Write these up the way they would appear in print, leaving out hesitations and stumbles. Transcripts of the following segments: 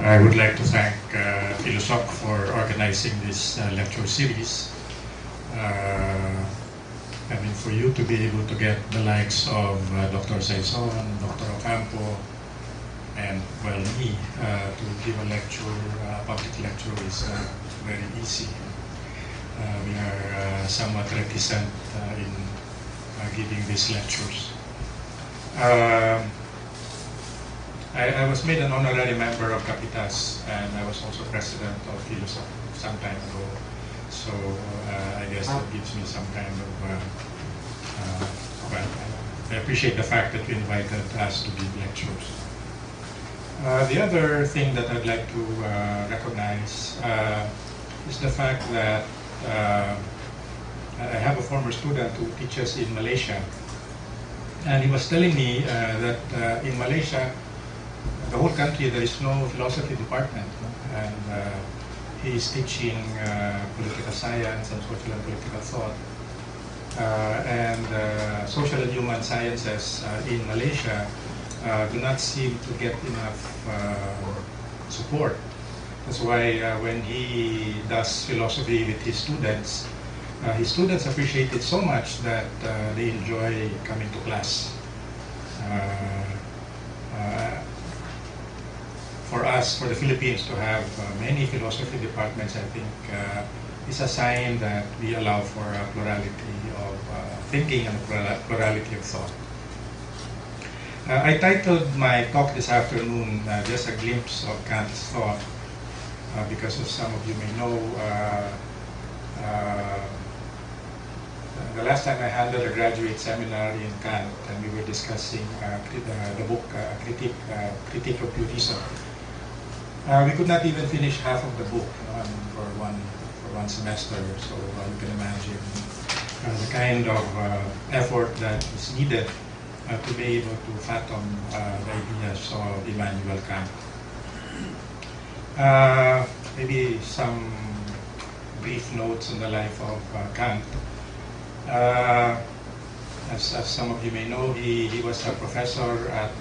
I would like to thank Philosoc for organizing this lecture series. I mean, for you to be able to get the likes of Dr. Saison, Dr. Ocampo, and, well, me, to give a lecture, public lecture is very easy. We are somewhat reticent in giving these lectures. I was made an honorary member of Capitas, and I was also president of Philosoc some time ago. So I guess that gives me some kind of, well, I appreciate the fact that you invited us to give lectures. The other thing that I'd like to recognize is the fact that I have a former student who teaches in Malaysia, and he was telling me that in Malaysia, the whole country, there is no philosophy department, and he's teaching political science and social and political thought. And social and human sciences in Malaysia do not seem to get enough support. That's why when he does philosophy with his students appreciate it so much that they enjoy coming to class. For us, for the Philippines, to have many philosophy departments, I think is a sign that we allow for a plurality of thinking and a plurality of thought. I titled my talk this afternoon just a glimpse of Kant's thought, because as some of you may know, the last time I handled a graduate seminar in Kant, and we were discussing the book Critique of Pure Reason. We could not even finish half of the book for one semester, so you can imagine the kind of effort that is needed to be able to fathom the ideas of Immanuel Kant. Maybe some brief notes on the life of Kant. As some of you may know, he was a professor at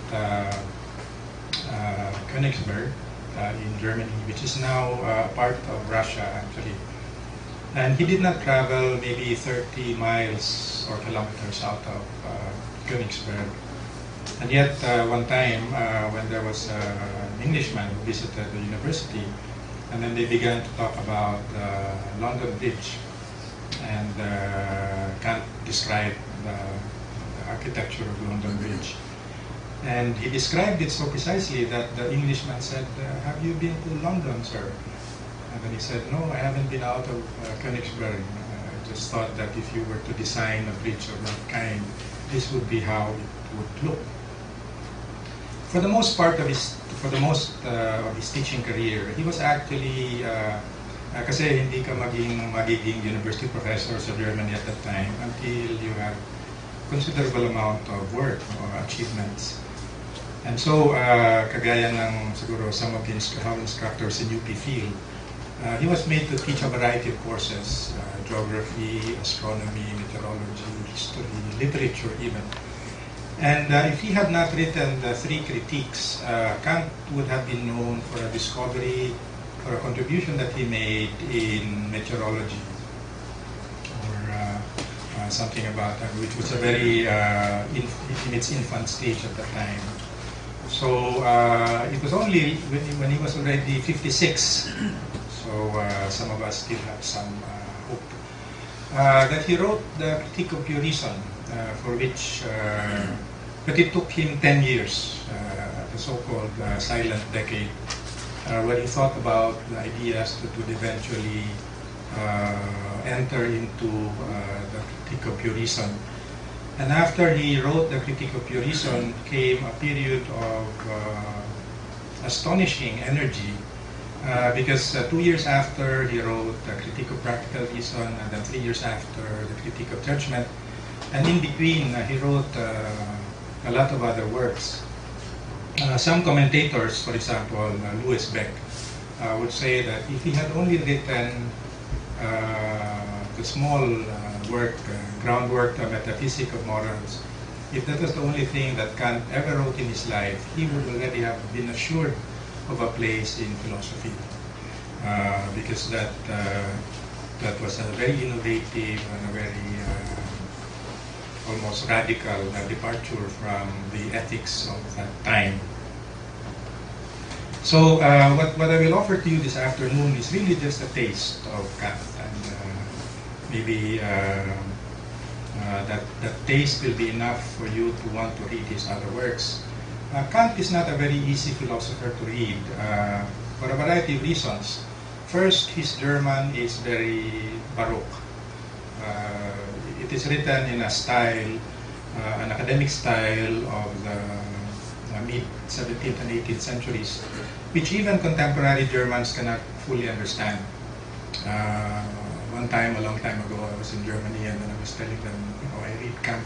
Königsberg in Germany, which is now part of Russia, actually. And he did not travel maybe 30 miles or kilometers out of Königsberg. And yet, one time, when there was an Englishman who visited the university, and then they began to talk about London Bridge, and Kant described the architecture of London Bridge. And he described it so precisely that the Englishman said, "Have you been to London, sir?" And then he said, "No, I haven't been out of Königsberg. I just thought that if you were to design a bridge of that kind, this would be how it would look." For the most part of his teaching career, he was actually kasi hindi ka magiging university professor sa Germany at that time until you have considerable amount of work or achievements. And so, kagaya ng siguro some of the instructors in UP field, he was made to teach a variety of courses, geography, astronomy, meteorology, history, literature even. And if he had not written the three critiques, Kant would have been known for a discovery, for a contribution that he made in meteorology, or something about that, which was a very, in its infant stage at that time. So it was only when he was already 56, so some of us still have some hope, that he wrote the Critique of Pure Reason, for which, but it took him 10 years, the so-called silent decade, where he thought about the ideas that would eventually enter into the Critique of Pure Reason. And after he wrote the Critique of Pure Reason came a period of astonishing energy, because 2 years after he wrote the Critique of Practical Reason, and then 3 years after the Critique of Judgment, and in between he wrote a lot of other works. Some commentators, for example, Louis Beck, would say that if he had only written the small work, groundwork, the Metaphysics of Morals, if that was the only thing that Kant ever wrote in his life, he would already have been assured of a place in philosophy, because that was a very innovative and a very almost radical departure from the ethics of that time. So what I will offer to you this afternoon is really just a taste of Kant, and maybe that taste will be enough for you to want to read his other works. Kant is not a very easy philosopher to read for a variety of reasons. First, his German is very Baroque. It is written in a style, an academic style of the mid-17th and 18th centuries, which even contemporary Germans cannot fully understand. One time, a long time ago, I was in Germany, and then I was telling them, I read Kant,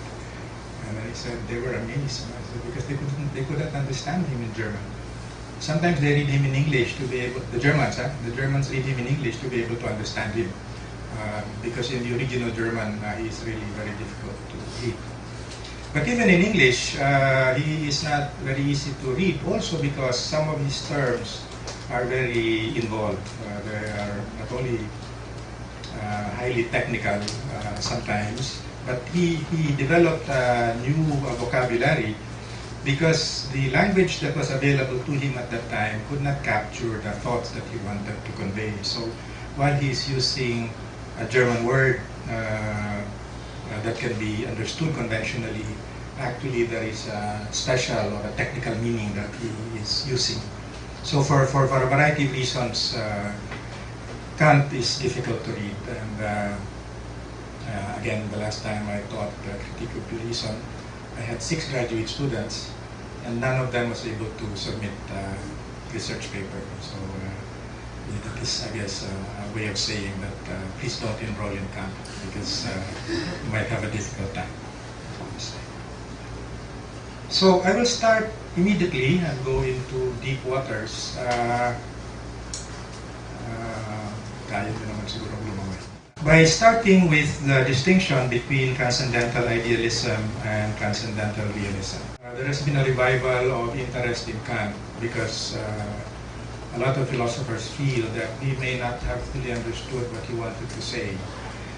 and I said they were amazed, because they couldn't understand him in German. Sometimes they read him in English to be able, the Germans read him in English to be able to understand him, because in the original German, he is really very difficult to read. But even in English, he is not very easy to read, also because some of his terms are very involved. They are not only highly technical sometimes, but he developed a new vocabulary, because the language that was available to him at that time could not capture the thoughts that he wanted to convey. So while he is using a German word that can be understood conventionally, actually there is a special or a technical meaning that he is using. So for a variety of reasons, Kant is difficult to read. And again, the last time I taught Critique of Reason, I had 6 graduate students, and none of them was able to submit a research paper. So that is, I guess, a way of saying that please don't enroll in Kant, because you might have a difficult time. So I will start immediately and go into deep waters. By starting with the distinction between transcendental idealism and transcendental realism. There has been a revival of interest in Kant, because a lot of philosophers feel that he may not have fully understood what he wanted to say.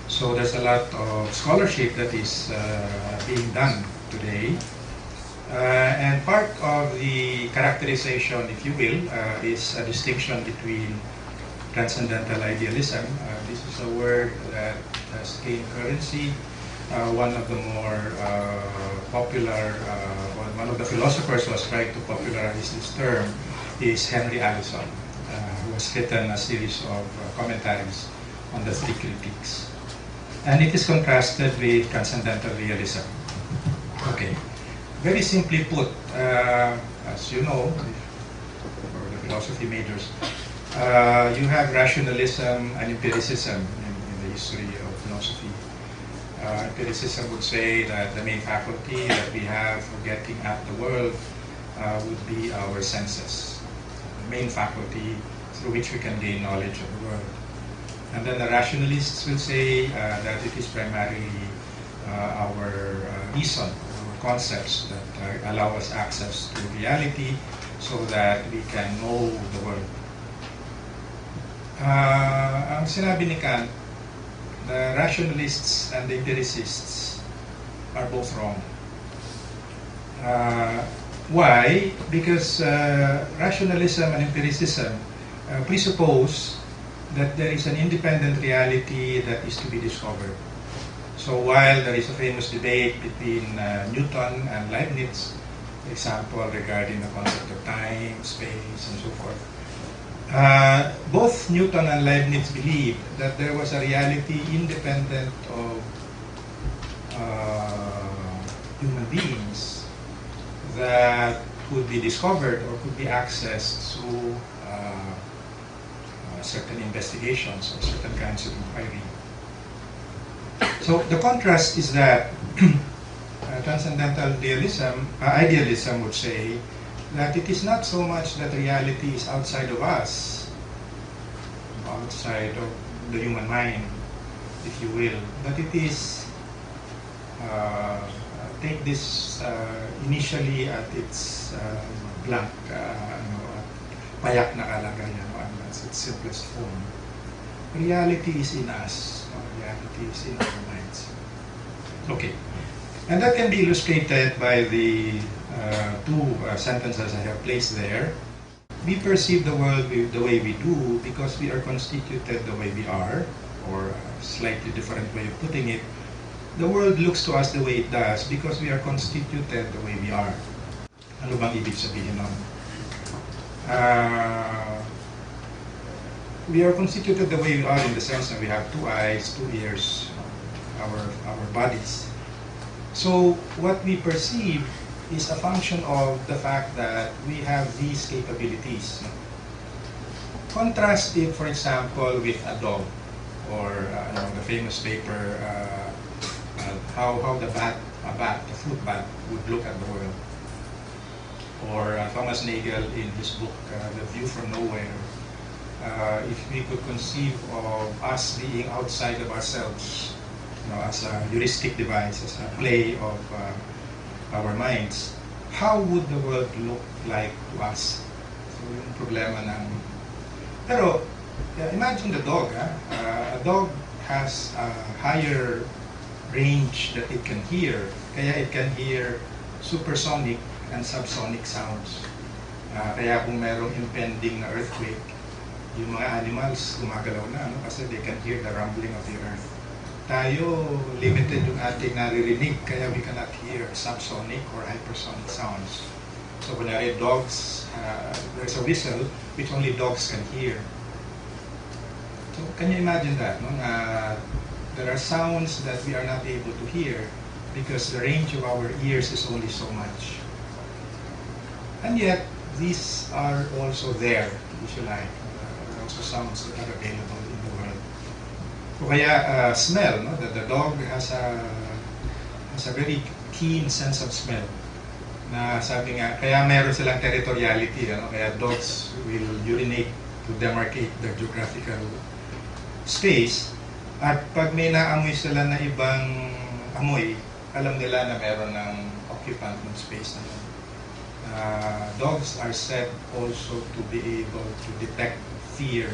So there's a lot of scholarship that is being done today. And part of the characterization, if you will, is a distinction between transcendental idealism. This is a word that has gained currency. One of the more popular, one of the philosophers who was trying to popularize this term is Henry Allison, who has written a series of commentaries on the 3 critiques. And it is contrasted with transcendental realism. Okay. Very simply put, as you know, for the philosophy majors, you have rationalism and empiricism in the history of philosophy. Empiricism would say that the main faculty that we have for getting at the world would be our senses, the main faculty through which we can gain knowledge of the world. And then the rationalists will say that it is primarily our reason, our concepts that allow us access to reality so that we can know the world. Ang sinabi ni Kant, the rationalists and the empiricists are both wrong. Why? Because rationalism and empiricism presuppose that there is an independent reality that is to be discovered. So while there is a famous debate between Newton and Leibniz, for example, regarding the concept of time, space, and so forth, both Newton and Leibniz believed that there was a reality independent of human beings that could be discovered or could be accessed through certain investigations or certain kinds of inquiry. So the contrast is that transcendental idealism would say that it is not so much that reality is outside of us, outside of the human mind, if you will, but it is, take this initially at its blank, payak na kalagayan, no? And that's its simplest form. Reality is in us. Reality is in our minds. Okay. And that can be illustrated by the two sentences I have placed there. We perceive the world the way we do because we are constituted the way we are, or a slightly different way of putting it. The world looks to us the way it does because we are constituted the way we are. Ano bang ibig sabihin nun? We are constituted the way we are in the sense that we have 2 eyes, 2 ears, our bodies. So what we perceive is a function of the fact that we have these capabilities. Contrast it, for example, with a dog, or the famous paper, how the fruit bat would look at the world. Or Thomas Nagel in his book, The View from Nowhere. If we could conceive of us being outside of ourselves, as a heuristic device, as a play of our minds, how would the world look like to us? So yung problema ng... Pero, imagine the dog. A dog has a higher range that it can hear. Kaya it can hear supersonic and subsonic sounds. Kaya kung merong impending na earthquake, yung mga animals gumagalaw na, kasi they can hear the rumbling of the earth. Tayo, limited yung ating naririnig, kaya we cannot hear subsonic or hypersonic sounds. So when I dogs, there's a whistle which only dogs can hear. So can you imagine that? No? There are sounds that we are not able to hear because the range of our ears is only so much. And yet, these are also there, if you like. There are also sounds that are available in the world. So kaya smell, no? The dog has a very keen sense of smell. Na sabi nga, kaya meron silang territoriality, kaya dogs will urinate to demarcate their geographical space. At pag may naamoy sila na ibang amoy, alam nila na meron ng occupant ng space na yun. Dogs are said also to be able to detect fear.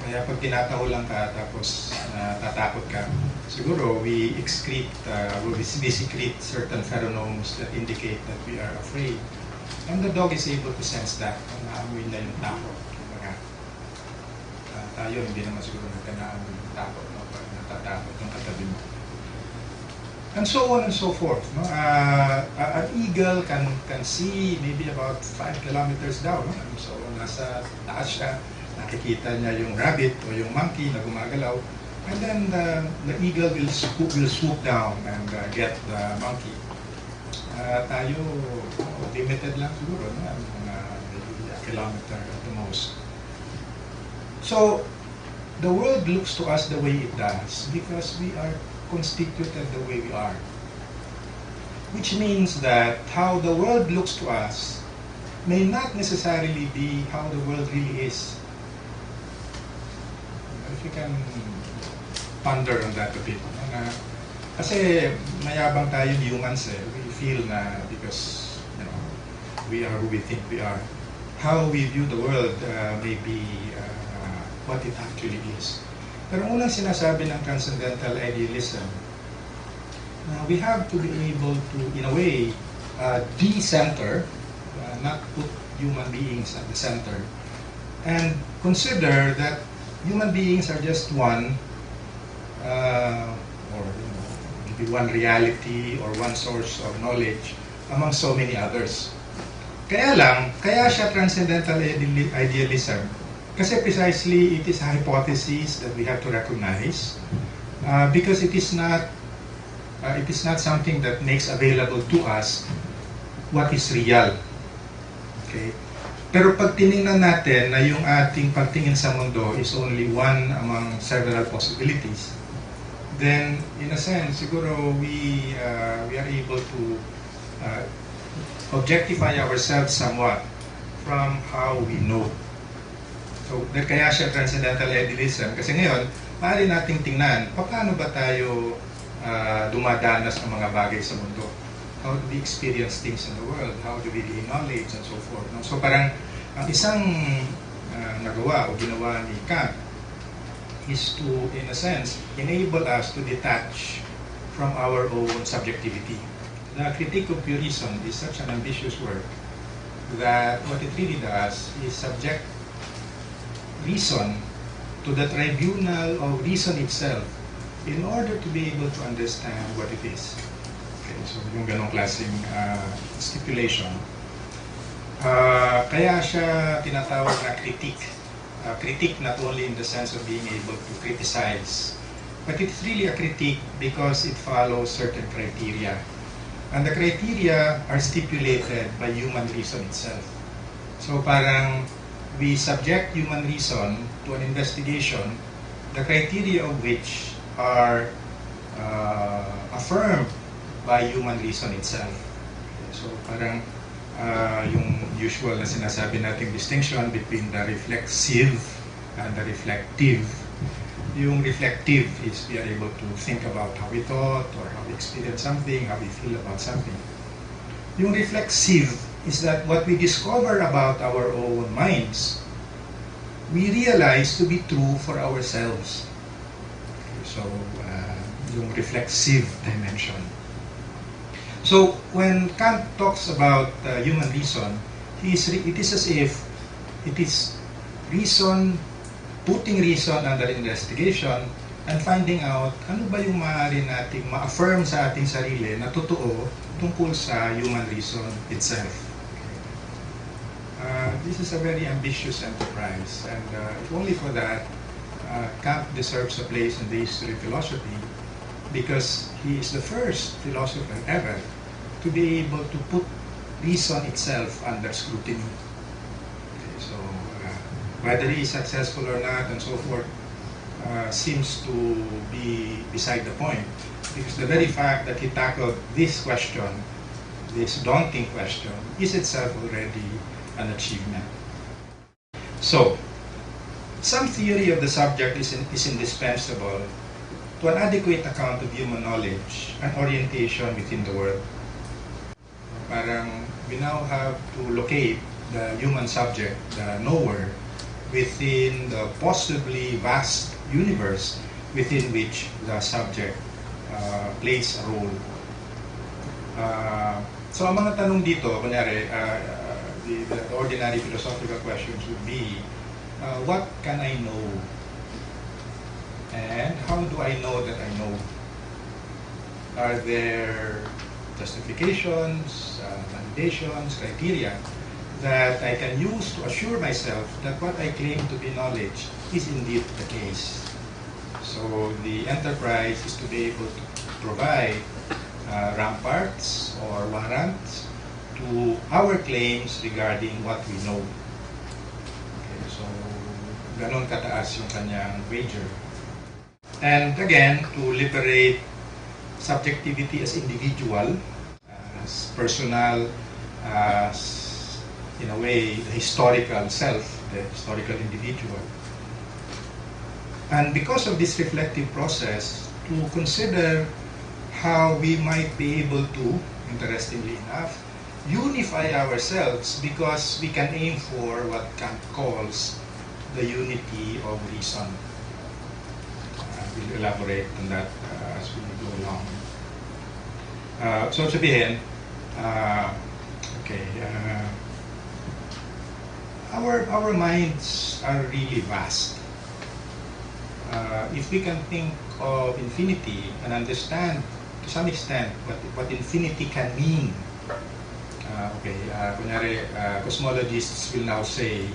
Kaya pag tinataho lang ka tapos tatakot ka, siguro we excrete, we secrete certain pheromones that indicate that we are afraid. And the dog is able to sense that. Naamoy na yung takot. Tayo hindi naman siguro nagkanaamoy yung takot, pag natatakot yung katabi mo. And so on and so forth. No? An eagle can see maybe about 5 kilometers down. No? So nasa taas siya, nakikita niya yung rabbit o yung monkey na gumagalaw, and then the eagle will swoop down and get the monkey. Tayo, limited lang siguro, mga maybe a kilometer at the most. So, the world looks to us the way it does because we are constituted the way we are. Which means that how the world looks to us may not necessarily be how the world really is. If you can ponder on that a bit. Kasi mayabang tayo humans we feel na because we are who we think we are. How we view the world may be what it actually is. Pero unang sinasabi ng transcendental idealism, we have to be able to, in a way, de-center, not put human beings at the center, and consider that human beings are just one, or maybe one reality or one source of knowledge among so many others. Kaya siya transcendental idealism. Kasi precisely it is a hypothesis that we have to recognize because it is not something that makes available to us what is real. Okay? Pero pag tinignan natin na yung ating pagtingin sa mundo is only one among several possibilities, then in a sense, siguro we are able to objectify ourselves somewhat from how we know. So, kaya siya transcendental idealism. Kasi ngayon, maaari nating tingnan, paano ba tayo dumadanas ng mga bagay sa mundo? How do we experience things in the world? How do we gain knowledge and so forth? No? So parang Ang isang nagawa o ginawa ni Kant is to, in a sense, enable us to detach from our own subjectivity. The Critique of Pure Reason is such an ambitious work that what it really does is subject reason to the tribunal of reason itself in order to be able to understand what it is. Okay, so yung ganong klaseng stipulation. Kaya siya tinatawag na critique. Critique not only in the sense of being able to criticize, but it's really a critique because it follows certain criteria. And the criteria are stipulated by human reason itself. So parang we subject human reason to an investigation, the criteria of which are affirmed by human reason itself. So parang yung usual na sinasabi nating distinction between the reflexive and the reflective. Yung reflective is we are able to think about how we thought or how we experience something, how we feel about something. Yung reflexive is that what we discover about our own minds, we realize to be true for ourselves. So, yung reflexive dimension. So, when Kant talks about human reason, it is as if it is reason, putting reason under investigation and finding out ano ba yung maaari nating ma-affirm sa ating sarili na totoo tungkol sa human reason itself. This is a very ambitious enterprise, and if only for that, Kant deserves a place in the history of philosophy because he is the first philosopher ever to be able to put reason itself under scrutiny. Okay, so whether he is successful or not and so forth seems to be beside the point, because the very fact that he tackled this question, this daunting question, is itself already an achievement. So, some theory of the subject is indispensable to an adequate account of human knowledge and orientation within the world. Parang we now have to locate the human subject, the knower, within the possibly vast universe within which the subject plays a role. So ang mga tanong dito, kunyari, the ordinary philosophical questions would be, what can I know? And how do I know that I know? Are there justifications, validations, criteria that I can use to assure myself that what I claim to be knowledge is indeed the case? So the enterprise is to be able to provide ramparts or warrants to our claims regarding what we know. Okay, so ganon kataas yung kanyang wager. And again, to liberate subjectivity as individual, as personal, as in a way the historical self, the historical individual. And because of this reflective process, to consider how we might be able to, interestingly enough, unify ourselves because we can aim for what Kant calls the unity of reason. We'll elaborate on that as we go along. So sabihin, our minds are really vast. If we can think of infinity and understand to some extent what infinity can mean, kunyari, cosmologists will now say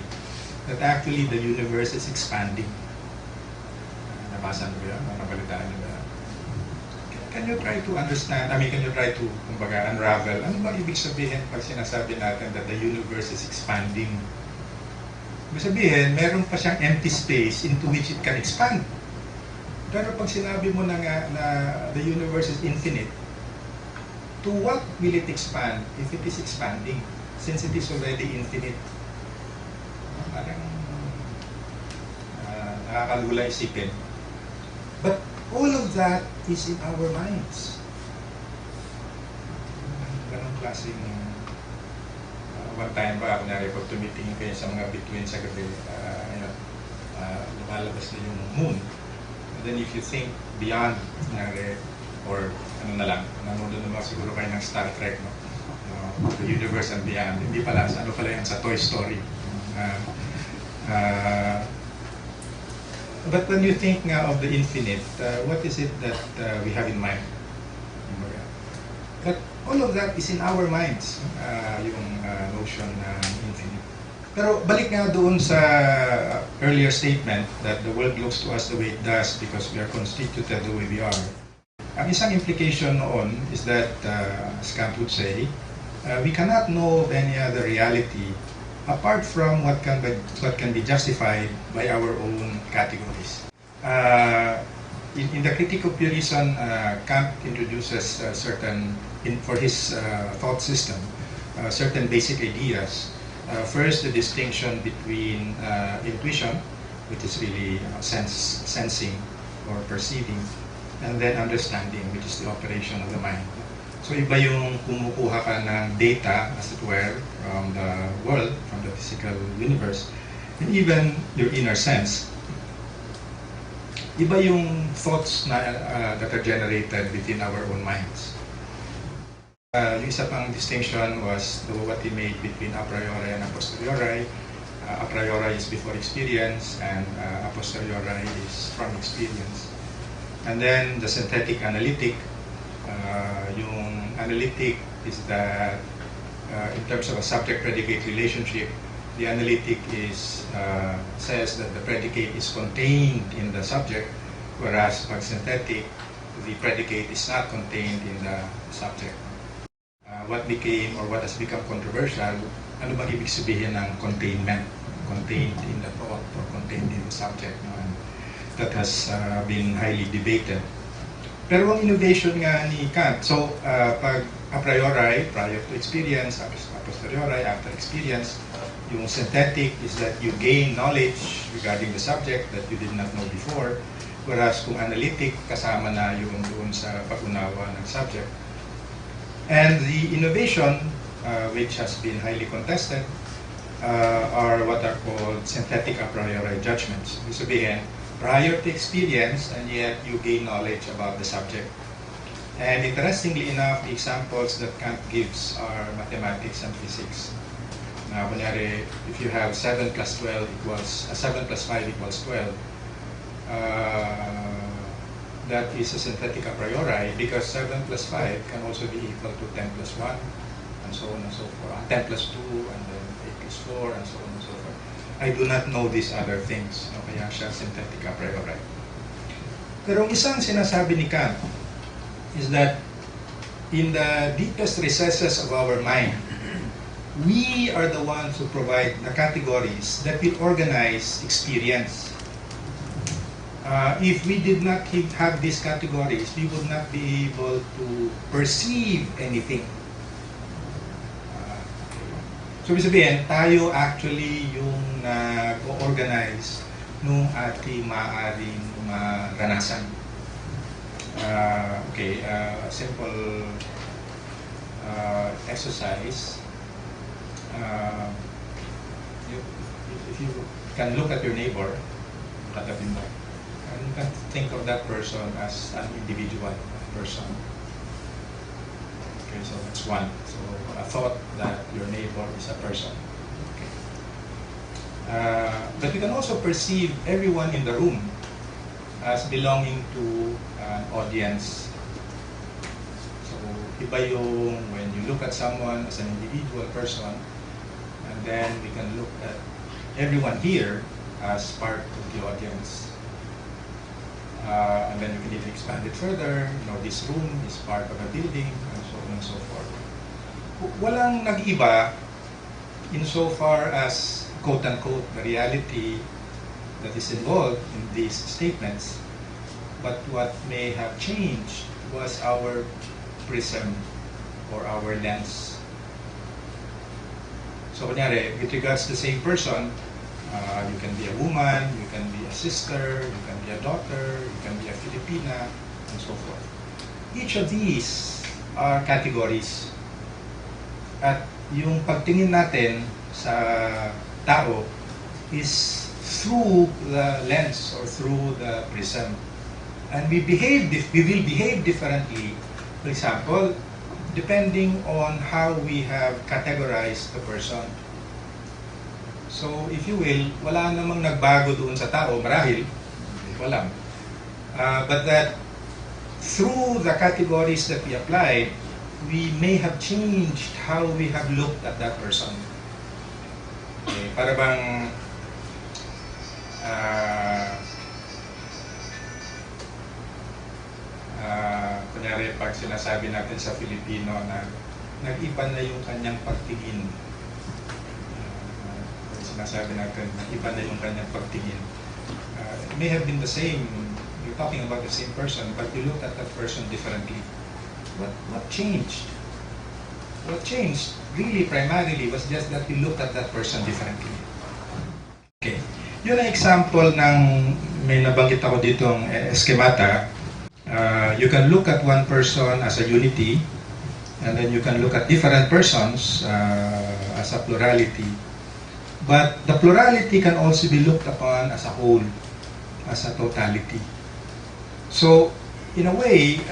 that actually the universe is expanding. Nabasa nyo ba yan? Nabalitaan nyo ba yan? Can you try to understand, can you try to, kumbaga, unravel, ano ba ibig sabihin pag sinasabi natin that the universe is expanding? Ibig sabihin, meron pa siyang empty space into which it can expand. Pero pag sinabi mo na nga na the universe is infinite, to what will it expand if it is expanding? Since it is already infinite. Parang nakakalula isipin. But all of that is in our minds. Ganong klaseng one time ba, kunyari pag tumitingin kayo sa mga bituin sa gabi, lumalabas na yung moon. And then if you think beyond, kunyari, or ano na lang, nanonood naman siguro kayo ng Star Trek, no? The universe and beyond. Hindi pala, ano pala yan sa Toy Story. But when you think of the infinite, what is it that we have in mind? But all of that is in our minds, yung notion na infinite. Pero balik nga doon sa earlier statement that the world looks to us the way it does because we are constituted the way we are. Ang isang implication noon is that, as Kant would say, we cannot know any other reality apart from what can be justified by our own categories. In the Critique of Pure Reason, Kant introduces for his thought system, certain basic ideas. First, the distinction between intuition, which is really sensing or perceiving, and then understanding, which is the operation of the mind. So iba yung kumukuha ka ng data, as it were, from the world, from the physical universe, and even your inner sense. Iba yung thoughts that are generated within our own minds. Yung isa pang distinction was what he made between a priori and a posteriori. A priori is before experience, and a posteriori is from experience. And then the synthetic analytic. Yung analytic is that in terms of a subject-predicate relationship, the analytic says that the predicate is contained in the subject, whereas pag synthetic, the predicate is not contained in the subject. What has become controversial, ano bang ibig sabihin ng containment? Contained in the thought or contained in the subject. And that has been highly debated. Pero ang innovation nga ni Kant, so pag a priori, prior to experience, a posteriori, after experience, yung synthetic is that you gain knowledge regarding the subject that you did not know before, whereas kung analytic, kasama na yung doon sa pag-unawa ng subject. And the innovation, which has been highly contested, are what are called synthetic a priori judgments. Ibig sabihin, prior to experience, and yet you gain knowledge about the subject. And interestingly enough, the examples that Kant gives are mathematics and physics. Now, kunyari, if you have 7 plus 5 equals 12, that is a synthetic a priori because 7 plus 5 can also be equal to 10 plus 1, and so on and so forth. 10 plus 2, and then 8 plus 4, and so on and so forth. I do not know these other things. No? Kaya siya synthetic a priori. Pero ang isang sinasabi ni Kant is that in the deepest recesses of our mind, we are the ones who provide the categories that will organize experience. If we did not have these categories, we would not be able to perceive anything. So, ibig sabihin, tayo actually yung nag-organize nung ating maaaring maranasan. Simple exercise. If you can look at your neighbor, katabi mo, and you can think of that person as an individual person. Okay, so that's one. So a thought that your neighbor is a person. Okay. But you can also perceive everyone in the room as belonging to an audience. So iba yung when you look at someone as an individual person, and then we can look at everyone here as part of the audience. And then you can even expand it further. You know, this room is part of a building, and so on and so forth. Walang nag-iba insofar as, quote-unquote, the reality that is involved in these statements. But what may have changed was our prism or our lens. So, kunyari, with regards to the same person, you can be a woman, you can be a sister, you can be a daughter, you can be a Filipina, and so forth. Each of these are categories. At yung pagtingin natin sa tao is through the lens or through the prism. And we will behave differently, for example, depending on how we have categorized the person. So, if you will, wala namang nagbago doon sa tao, marahil, wala. But that through the categories that we applied, we may have changed how we have looked at that person. Okay, para bang kunyari pag sinasabi natin sa Filipino na nag-iba na yung kanyang pagtingin. Sinasabi natin, nag-iba na yung kanyang pagtingin. It may have been the same, you're talking about the same person, but you look at that person differently. What changed? What changed really primarily was just that we looked at that person differently. Okay. Yun ang example ng may nabanggit ako ditong schemata. You can look at one person as a unity, and then you can look at different persons as a plurality. But the plurality can also be looked upon as a whole, as a totality. So, in a way,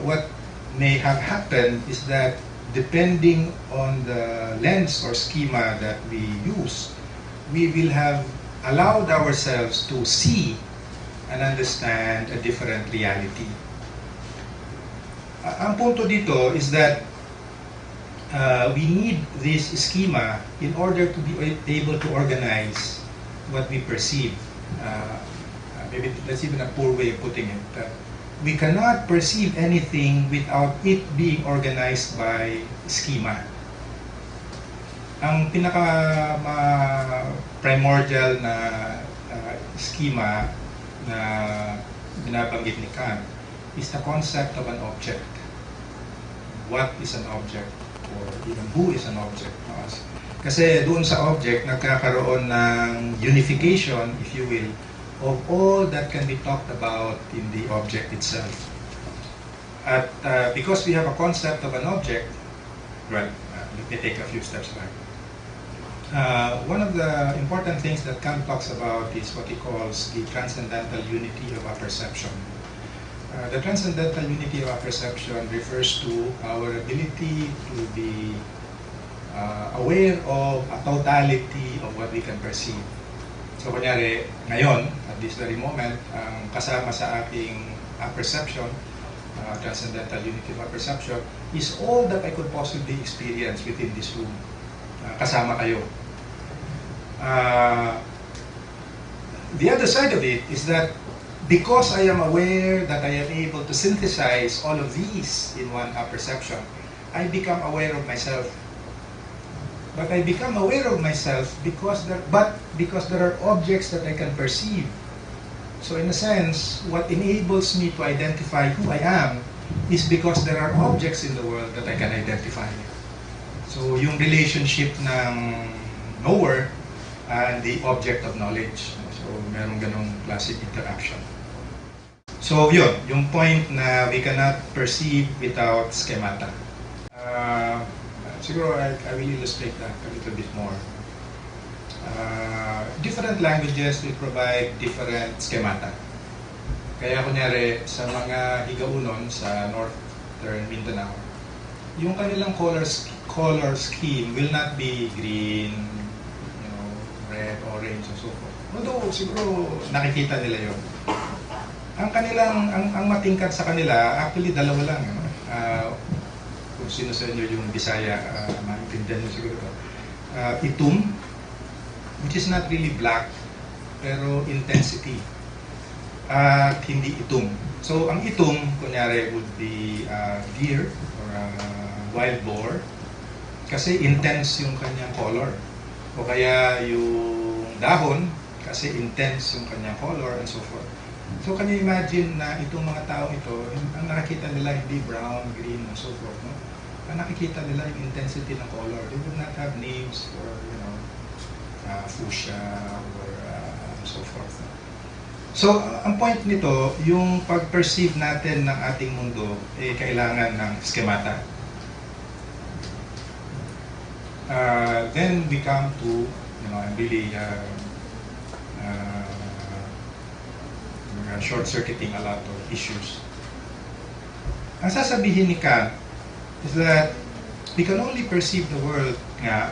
what may have happened is that depending on the lens or schema that we use, we will have allowed ourselves to see and understand a different reality. Ang punto dito is that we need this schema in order to be able to organize what we perceive. Maybe that's even a poor way of putting it. We cannot perceive anything without it being organized by schema. Ang pinaka-primordial na schema na binabanggit ni Kant is the concept of an object. What is an object? Or even who is an object? Kasi doon sa object, nagkakaroon ng unification, if you will, of all that can be talked about in the object itself. At because we have a concept of an object, well, let me take a few steps back. One of the important things that Kant talks about is what he calls the transcendental unity of our perception. The transcendental unity of our perception refers to our ability to be aware of a totality of what we can perceive. So, kunyari, ngayon, at this very moment, ang kasama sa aking perception, transcendental unity of perception, is all that I could possibly experience within this room. Kasama kayo. The other side of it is that because I am aware that I am able to synthesize all of these in one perception, I become aware of myself. But I become aware of myself because there are objects that I can perceive. So in a sense, what enables me to identify who I am is because there are objects in the world that I can identify. So yung relationship ng knower and the object of knowledge. So merong ganong classic interaction. So yun, yung point na we cannot perceive without schemata. Siguro I will illustrate that a little bit more. Different languages will provide different schemata. Kaya kunyari, sa mga higaunon sa Northern Mindanao, yung kanilang color scheme will not be green, red, orange, and so forth. Although siguro nakikita nila yun. Ang matingkad sa kanila, actually dalawa lang. Kung sino sa inyo yung Bisaya, maintindihan nyo siguro ito. Itum, which is not really black, pero intensity. At hindi itum. So, ang itum, kunyari, would be deer or wild boar, kasi intense yung kanyang color. O kaya yung dahon, kasi intense yung kanyang color and so forth. So, can you imagine na itong mga tao ito, ang nakikita nila hindi brown, green, and so forth, no? Ang nakikita nila yung intensity ng color. They would not have names for, fuchsia or so forth. So, ang point nito, yung pag-perceive natin ng ating mundo, kailangan ng schemata. then we come to, I'm really short-circuiting a lot of issues. Ang sasabihin ni Kant is that we can only perceive the world nga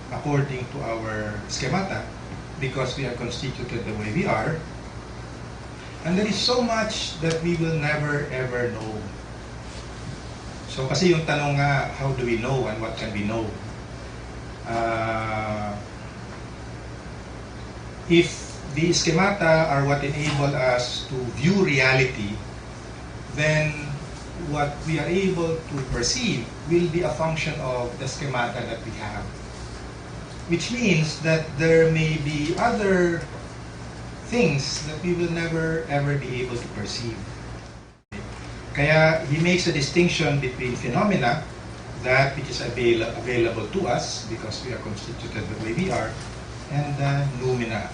according to our schemata because we are constituted the way we are, and there is so much that we will never ever know. So kasi yung tanong nga, how do we know and what can we know? If the schemata are what enable us to view reality, then what we are able to perceive will be a function of the schemata that we have. Which means that there may be other things that we will never ever be able to perceive. Kaya he makes a distinction between phenomena, that which is available to us because we are constituted the way we are, and noumena.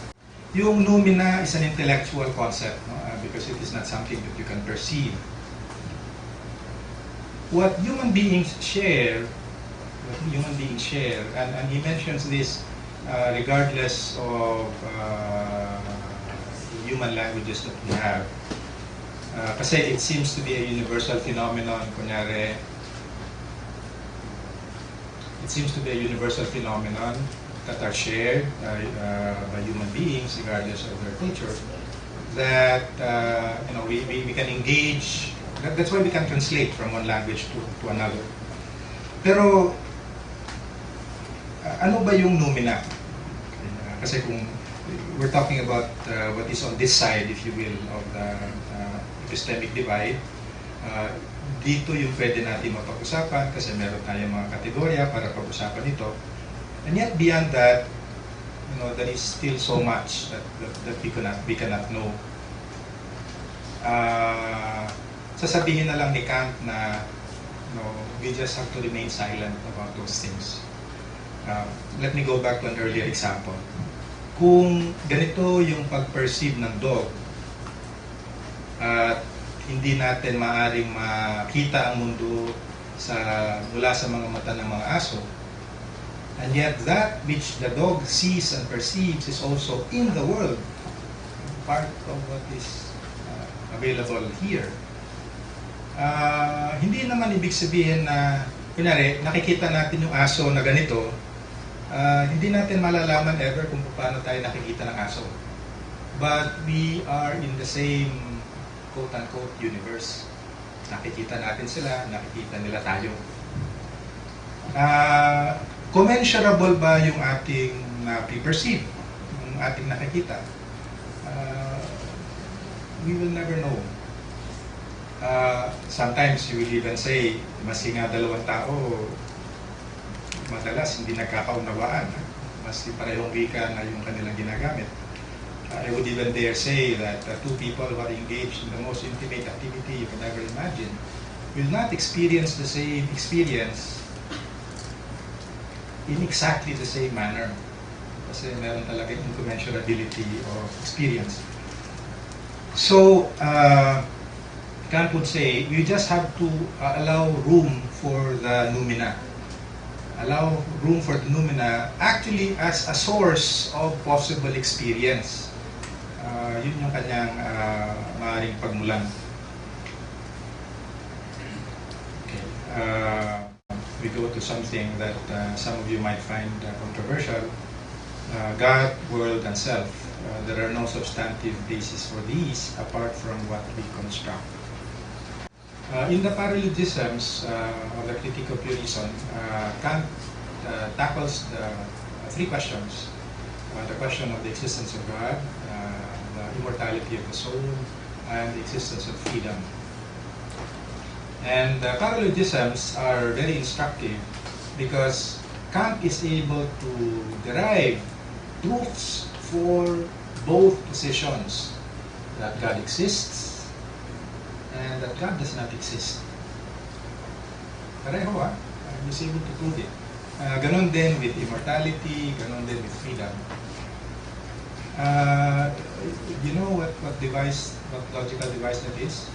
Yung noumena is an intellectual concept, because it is not something that you can perceive. What human beings share, and he mentions this regardless of human languages that we have. Kasi it seems to be a universal phenomenon, kunyari, it seems to be a universal phenomenon that are shared by human beings, regardless of their culture, that we can engage. That's why we can translate from one language to another. Pero ano ba yung noumena? Kasi kung we're talking about what is on this side, if you will, of the epistemic divide, dito yung pwede natin mapag-usapan kasi meron tayong mga kategorya para pag-usapan ito. And yet beyond that, there is still so much that we cannot know. Sasabihin na lang ni Kant na we just have to remain silent about those things. Let me go back to an earlier example. Kung ganito yung pag-perceive ng dog, at hindi natin maaring makita ang mundo mula sa mga mata ng mga aso, and yet that which the dog sees and perceives is also in the world, part of what is available here. Hindi naman ibig sabihin na, kunyari, nakikita natin yung aso na ganito, hindi natin malalaman ever kung paano tayo nakikita ng aso. But we are in the same quote-unquote universe. Nakikita natin sila, nakikita nila tayo. Commensurable ba yung ating perceive, yung ating nakikita? We will never know. Sometimes you will even say, maski nga dalawang tao, madalas hindi nagkakaunawaan. Maski parehong wika na yung kanilang ginagamit. I would even dare say that two people who are engaged in the most intimate activity you can ever imagine will not experience the same experience in exactly the same manner. Kasi meron talaga incommensurability of experience. So, Kant would say, we just have to allow room for the noumena. Allow room for the noumena actually as a source of possible experience. Yun yung kanyang maaaring pagmulan. Okay. We go to something that some of you might find controversial. God, world, and self. There are no substantive basis for these apart from what we construct. In the paralogisms of the Critique of Pure Reason, Kant tackles the three questions. The question of the existence of God, the immortality of the soul, and the existence of freedom. And the paralogisms are very instructive because Kant is able to derive proofs for both positions, that God exists and that God does not exist. Pareho he's able to prove it. Ganon din with immortality, ganon din with freedom. You know what logical device that is?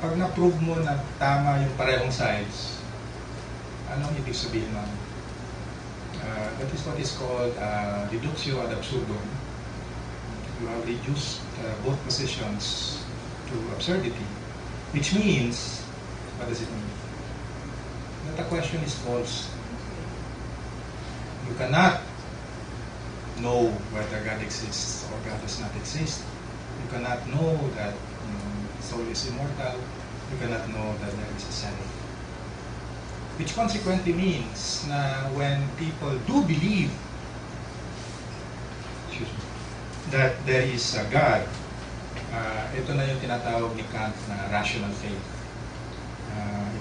Pag na-prove mo na tama yung parehong sides, anong ibig sabihin nun? That is what is called reductio ad absurdum. You have reduced both positions to absurdity, which means, what does it mean? That the question is false. You cannot know whether God exists or God does not exist. You cannot know that soul is immortal. You cannot know that there is a self. Which consequently means na when people do believe that there is a God, ito na yung tinatawag ni Kant na rational faith.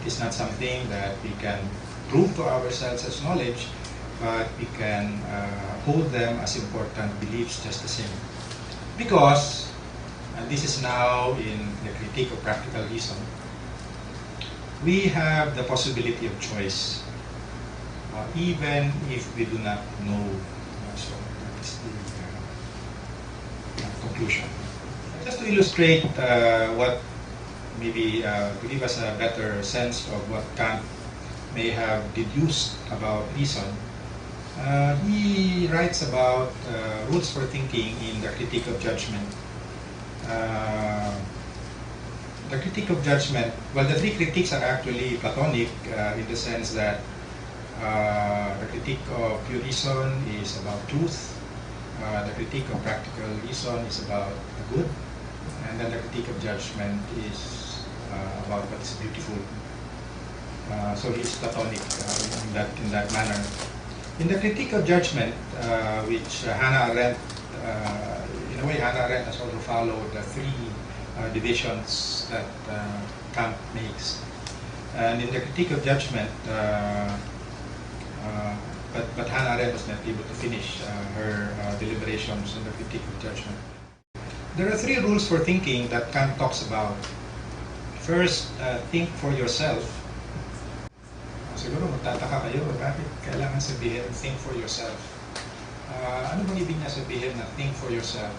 It is not something that we can prove to ourselves as knowledge, but we can hold them as important beliefs just the same. Because, and this is now in the critique of practical reason, we have the possibility of choice, even if we do not know. So that is the conclusion. Just to illustrate what maybe to give us a better sense of what Kant may have deduced about reason, he writes about rules for thinking in the Critique of Judgment. The Critique of Judgment, well, the three critiques are actually Platonic in the sense that the critique of pure reason is about truth, the critique of practical reason is about the good, and then the critique of judgment is about what is beautiful. So he's Platonic in that manner. In the Critique of Judgment, which Hannah Arendt, in a way Hannah Arendt has also followed the three divisions that Kant makes. And in the Critique of Judgment, but Hannah Arendt was not able to finish her deliberations on the Critique of Judgment. There are three rules for thinking that Kant talks about. First, think for yourself. Siguro magtataka kayo, bakit kailangan sabihin think for yourself? Ano bang ibig niya sabihin na think for yourself?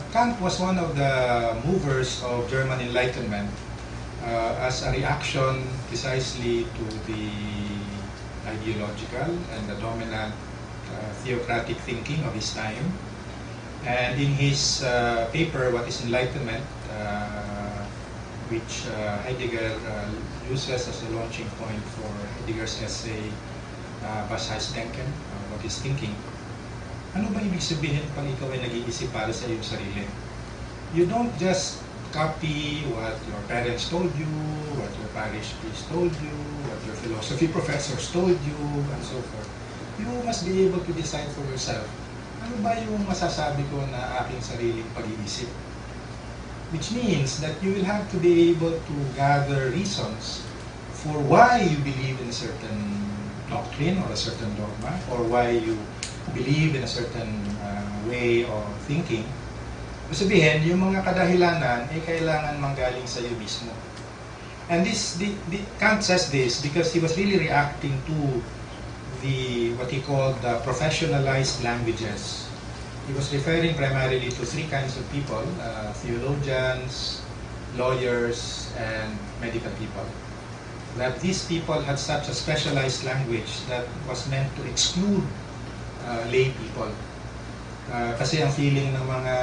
Kant was one of the movers of German Enlightenment as a reaction precisely to the ideological and the dominant theocratic thinking of his time. And in his paper, What is Enlightenment, which Heidegger uses as a launching point for Heidegger's essay, Was heißt Denken, What is Thinking. Ano ba ibig sabihin pag ikaw ay nag-iisip para sa iyong sarili? You don't just copy what your parents told you, what your parish priest told you, what your philosophy professors told you, and so forth. You must be able to decide for yourself. Ano ba yung masasabi ko na aking sariling pag-iisip? Which means that you will have to be able to gather reasons for why you believe in a certain doctrine or a certain dogma, or why you believe in a certain way of thinking. Sabihin, yung mga kadahilanan ay kailangan manggaling sa iyo mismo. And Kant says this because he was really reacting to what he called the professionalized languages. He was referring primarily to three kinds of people, theologians, lawyers, and medical people. That these people had such a specialized language that was meant to exclude lay people. Kasi ang feeling ng mga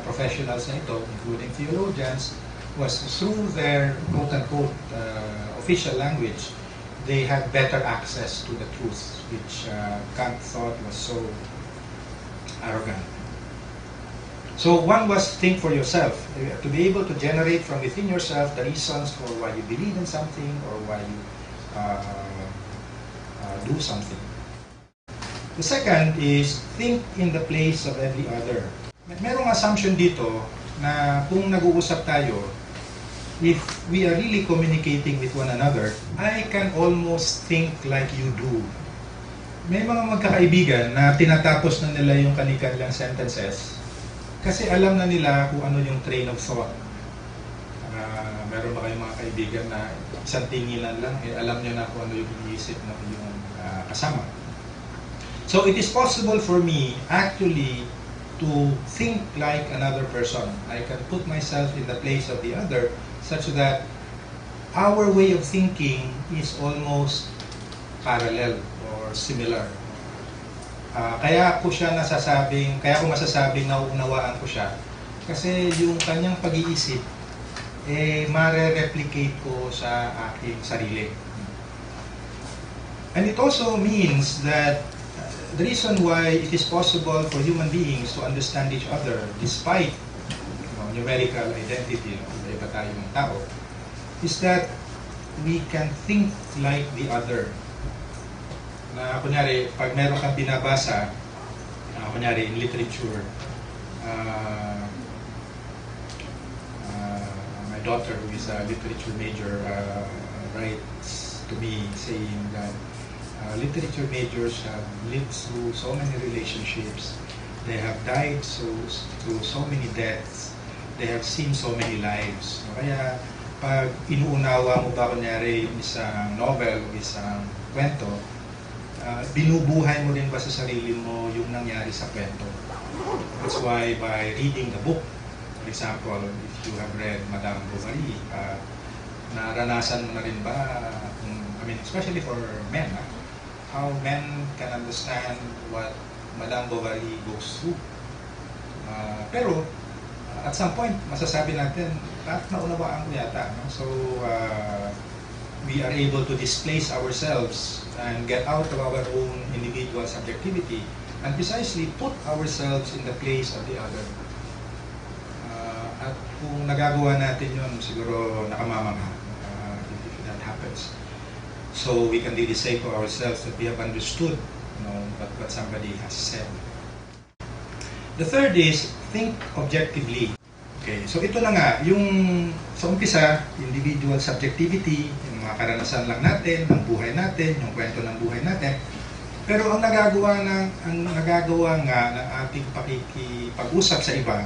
professionals na ito, including theologians, was through their quote-unquote official language, they had better access to the truth, which Kant thought was so arrogant. So one was think for yourself, to be able to generate from within yourself the reasons for why you believe in something or why you do something. The second is think in the place of every other. Merong assumption dito na kung nag-uusap tayo, if we are really communicating with one another, I can almost think like you do. May mga magkakaibigan na tinatapos na nila yung kanilang sentences kasi alam na nila kung ano yung train of thought. Meron ba kayong mga kaibigan na isang tinginan lang, alam nyo na kung ano yung iniisip ng yung kasama. So it is possible for me actually to think like another person. I can put myself in the place of the other such that our way of thinking is almost parallel or similar. Kaya ko masasabing nauunawaan ko siya kasi yung kanyang pag-iisip mare-replicate ko sa aking sarili. And it also means that the reason why it is possible for human beings to understand each other despite numerical identity, iba tayong tao, is that we can think like the other. Na kunyari, pag meron kang binabasa, kunyari in literature, my daughter who is a literature major writes to me saying that literature majors have lived through so many relationships, they have died through so many deaths, they have seen so many lives. Kaya pag inuunawa mo ba kunyari yung isang novel o isang kwento, binubuhay mo rin ba sa sarili mo yung nangyari sa kwento? That's why by reading the book, for example, if you have read Madame Bovary, naranasan mo na rin ba, especially for men, how men can understand what Madame Bovary goes through. Pero, at some point, masasabi natin, naunawaan ko yata. No? So, we are able to displace ourselves and get out of our own individual subjectivity and precisely put ourselves in the place of the other. At kung nagagawa natin yun, siguro nakamamangha if that happens. So we can really say to ourselves that we have understood what somebody has said. The third is, think objectively. Okay, so ito na nga, yung sa umpisa, individual subjectivity, yung mga karanasan lang natin, ng buhay natin, yung kwento ng buhay natin. Pero ang nagagawa nga ng ating pakikipag-usap sa iba,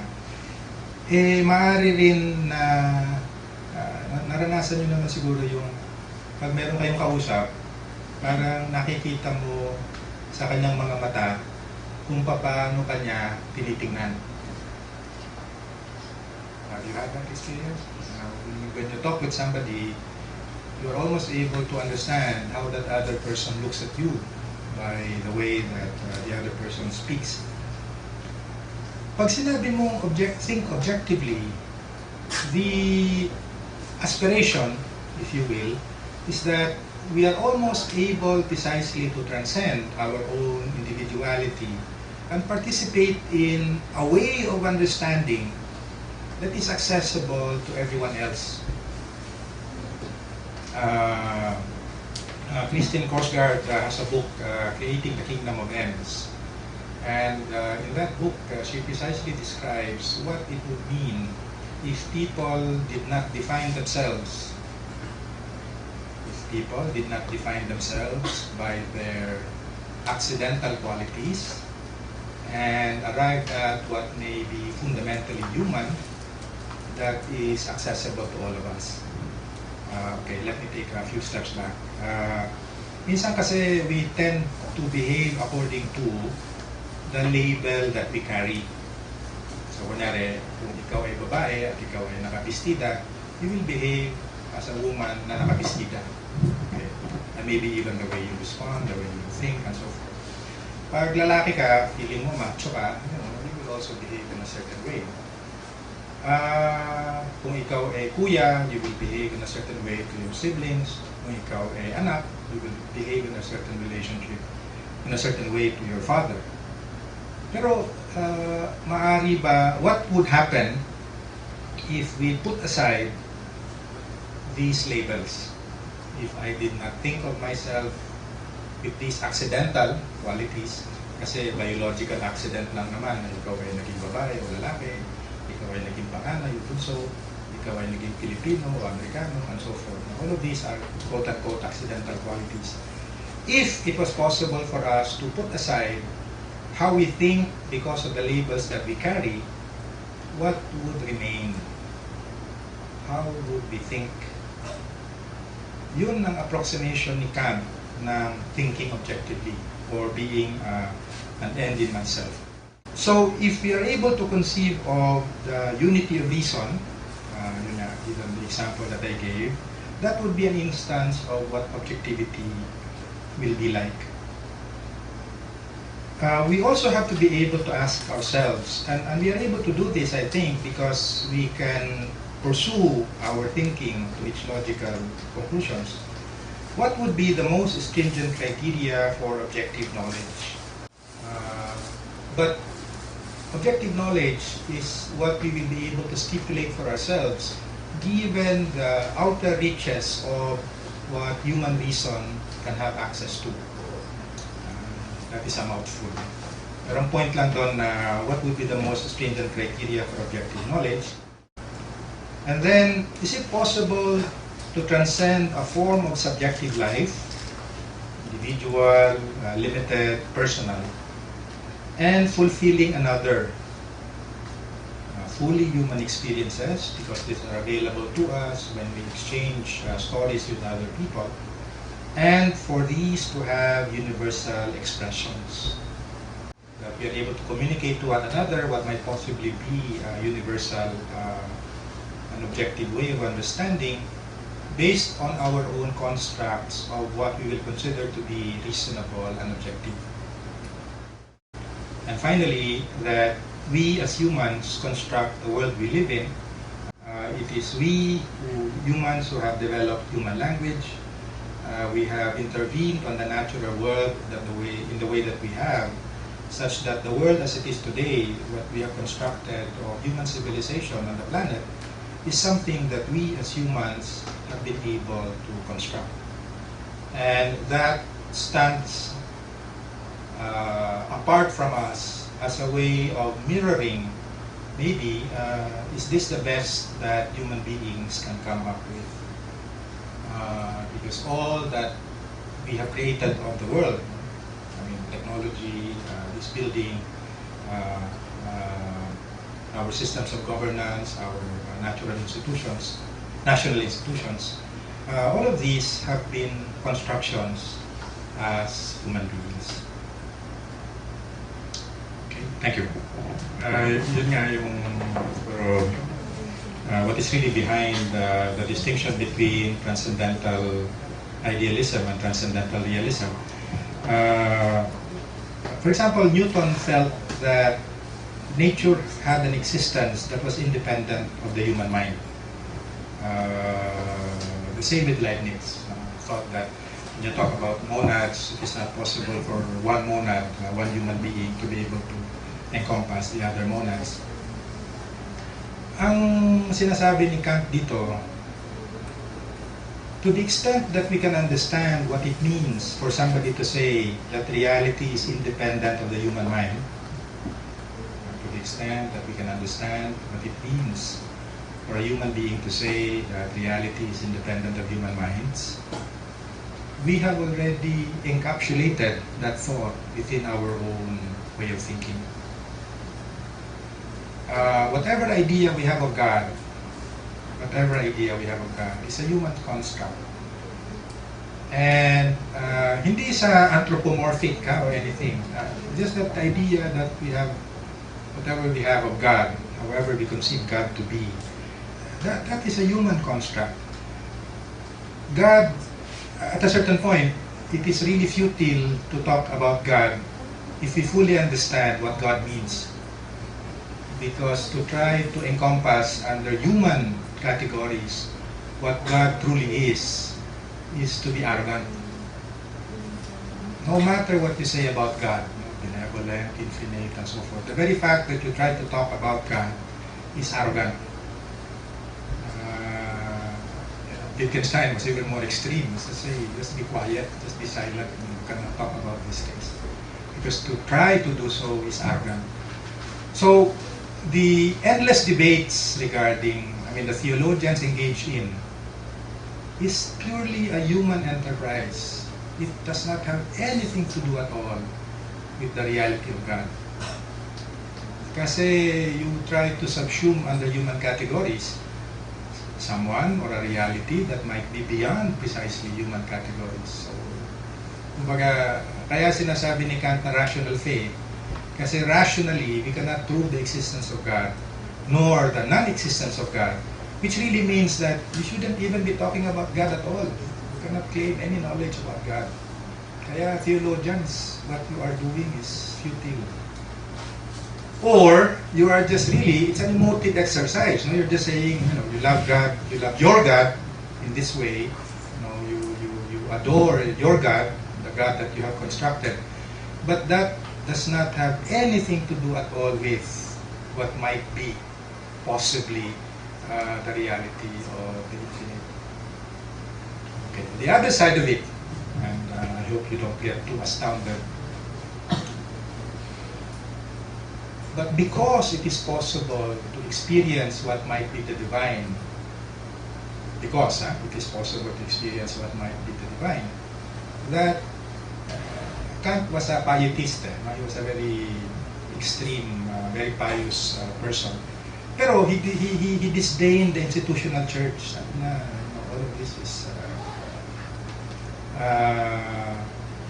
maaari rin na naranasan nyo naman siguro yung pag meron kayong kausap, parang nakikita mo sa kanyang mga mata kung paano kanya tinitingnan. Have you had that experience? When you talk with somebody, you're almost able to understand how that other person looks at you by the way that the other person speaks. Pag sinabi mong think objectively, the aspiration, if you will, is that we are almost able precisely to transcend our own individuality and participate in a way of understanding that is accessible to everyone else. Christine Korsgaard has a book, Creating the Kingdom of Ends. And in that book, she precisely describes what it would mean if people did not define themselves. If people did not define themselves by their accidental qualities and arrived at what may be fundamentally human, that is accessible to all of us. Okay, let me take a few steps back. Minsan kasi we tend to behave according to the label that we carry. So, kunyari, kung ikaw ay babae at ikaw ay nakabistida, you will behave as a woman na nakabistida. Okay? And maybe even the way you respond, the way you think, and so forth. Pag lalaki ka, feeling mo macho ka, you will also behave in a certain way. Kung ikaw ay kuya, you will behave in a certain way to your siblings. Kung ikaw ay anak, you will behave in a certain relationship, in a certain way to your father. Pero, maari ba, what would happen if we put aside these labels? If I did not think of myself with these accidental qualities, kasi biological accident lang naman na ikaw ay naging babae o lalaki, ikaw ay naging panganay o bunso, ikaw ay naging Pilipino o Amerikano, and so forth. All of these are quote-unquote accidental qualities. If it was possible for us to put aside how we think because of the labels that we carry, what would remain? How would we think? Yun ang approximation ni Kant ng thinking objectively or being an end in myself. So, if we are able to conceive of the unity of reason, given the example that I gave, that would be an instance of what objectivity will be like. We also have to be able to ask ourselves, and we are able to do this, I think, because we can pursue our thinking to its logical conclusions. What would be the most stringent criteria for objective knowledge? But objective knowledge is what we will be able to stipulate for ourselves given the outer reaches of what human reason can have access to. That is a mouthful. Pero ang point lang doon na what would be the most stringent criteria for objective knowledge. And then, is it possible to transcend a form of subjective life, individual, limited, personal, and fulfilling another, fully human experiences, because these are available to us when we exchange stories with other people, and for these to have universal expressions. That we are able to communicate to one another what might possibly be a universal, an objective way of understanding based on our own constructs of what we will consider to be reasonable and objective. And finally, that we as humans construct the world we live in. It is we, humans, who have developed human language. We have intervened on the natural world in the way that we have, such that the world as it is today, what we have constructed of human civilization on the planet, is something that we as humans have been able to construct. And that stands apart from us as a way of mirroring, maybe, is this the best that human beings can come up with? Because all that we have created of the world, I mean, technology, this building, our systems of governance, our national institutions, all of these have been constructions as human beings. Okay, thank you. Yun nga yung what is really behind the distinction between transcendental idealism and transcendental realism. For example, Newton felt that nature had an existence that was independent of the human mind. The same with Leibniz, thought that when you talk about monads, it is not possible for one monad, one human being, to be able to encompass the other monads. Ang sinasabi ni Kant dito, to the extent that we can understand what it means for somebody to say that reality is independent of the human mind, to the extent that we can understand what it means for a human being to say that reality is independent of human minds, we have already encapsulated that thought within our own way of thinking. Whatever idea we have of God, is a human construct. And hindi sa anthropomorphic or anything. Just that idea that we have, whatever we have of God, however we conceive God to be, that is a human construct. God, at a certain point, it is really futile to talk about God if we fully understand what God means. Because to try to encompass under human categories what God truly is to be arrogant. No matter what you say about God, benevolent, infinite, and so forth, the very fact that you try to talk about God is arrogant. Wittgenstein was even more extreme. He said, just be quiet, just be silent, and you cannot talk about these things. Because to try to do so is arrogant. So, the endless debates regarding, the theologians engage in, is purely a human enterprise. It does not have anything to do at all with the reality of God. Kasi you try to subsume under human categories someone or a reality that might be beyond precisely human categories. So, kumbaga, kaya sinasabi ni Kant na rational faith, kasi rationally, we cannot prove the existence of God, nor the non-existence of God, which really means that we shouldn't even be talking about God at all. We cannot claim any knowledge about God. Kaya theologians, what you are doing is futile. Or you are just really, it's an emotive exercise. No? You're just saying, you love God, you love your God in this way. You adore your God, the God that you have constructed. But that does not have anything to do at all with what might be possibly the reality of the infinite. Okay, the other side of it, and I hope you don't get too astounded. But because it is possible to experience what might be the divine, because it is possible to experience what might be the divine, that Kant was a pietist. He was a very extreme, very pious person. Pero he disdained the institutional church. Sabi na, all of this is...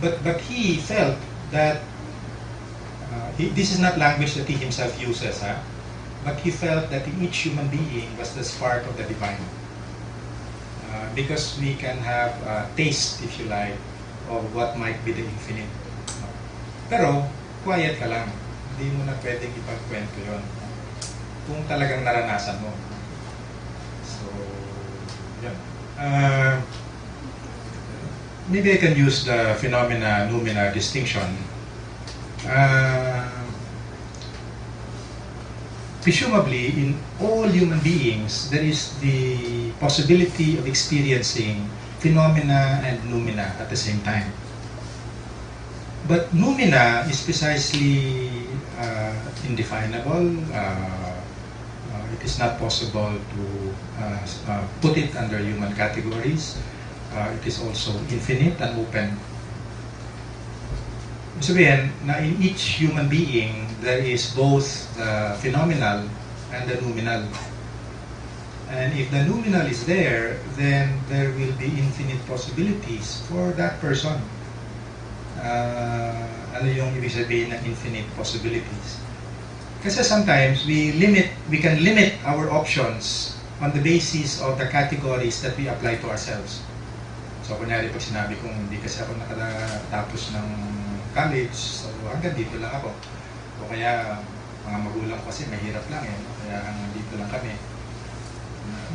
but he felt that this is not language that he himself uses, but he felt that in each human being was the spark of the divine. Because we can have a taste, if you like, of what might be the infinite. Pero, quiet ka lang. Hindi mo na pwedeng ipagkwento yun. Kung talagang naranasan mo. So, yun. Maybe I can use the phenomena-numena distinction. Presumably, in all human beings, there is the possibility of experiencing phenomena and noumena at the same time. But noumena is precisely indefinable. It is not possible to put it under human categories. It is also infinite and open. Sabihin na in each human being, there is both the phenomenal and the noumenal. And if the noumenal is there, then there will be infinite possibilities for that person. Ano yung ibig sabihin ng infinite possibilities? Kasi sometimes we can limit our options on the basis of the categories that we apply to ourselves. So kunyari pag sinabi kong hindi kasi ako nakatapos ng college, so hanggang dito lang ako. O kaya mga magulang ko kasi mahirap lang kaya hanggang dito lang kami.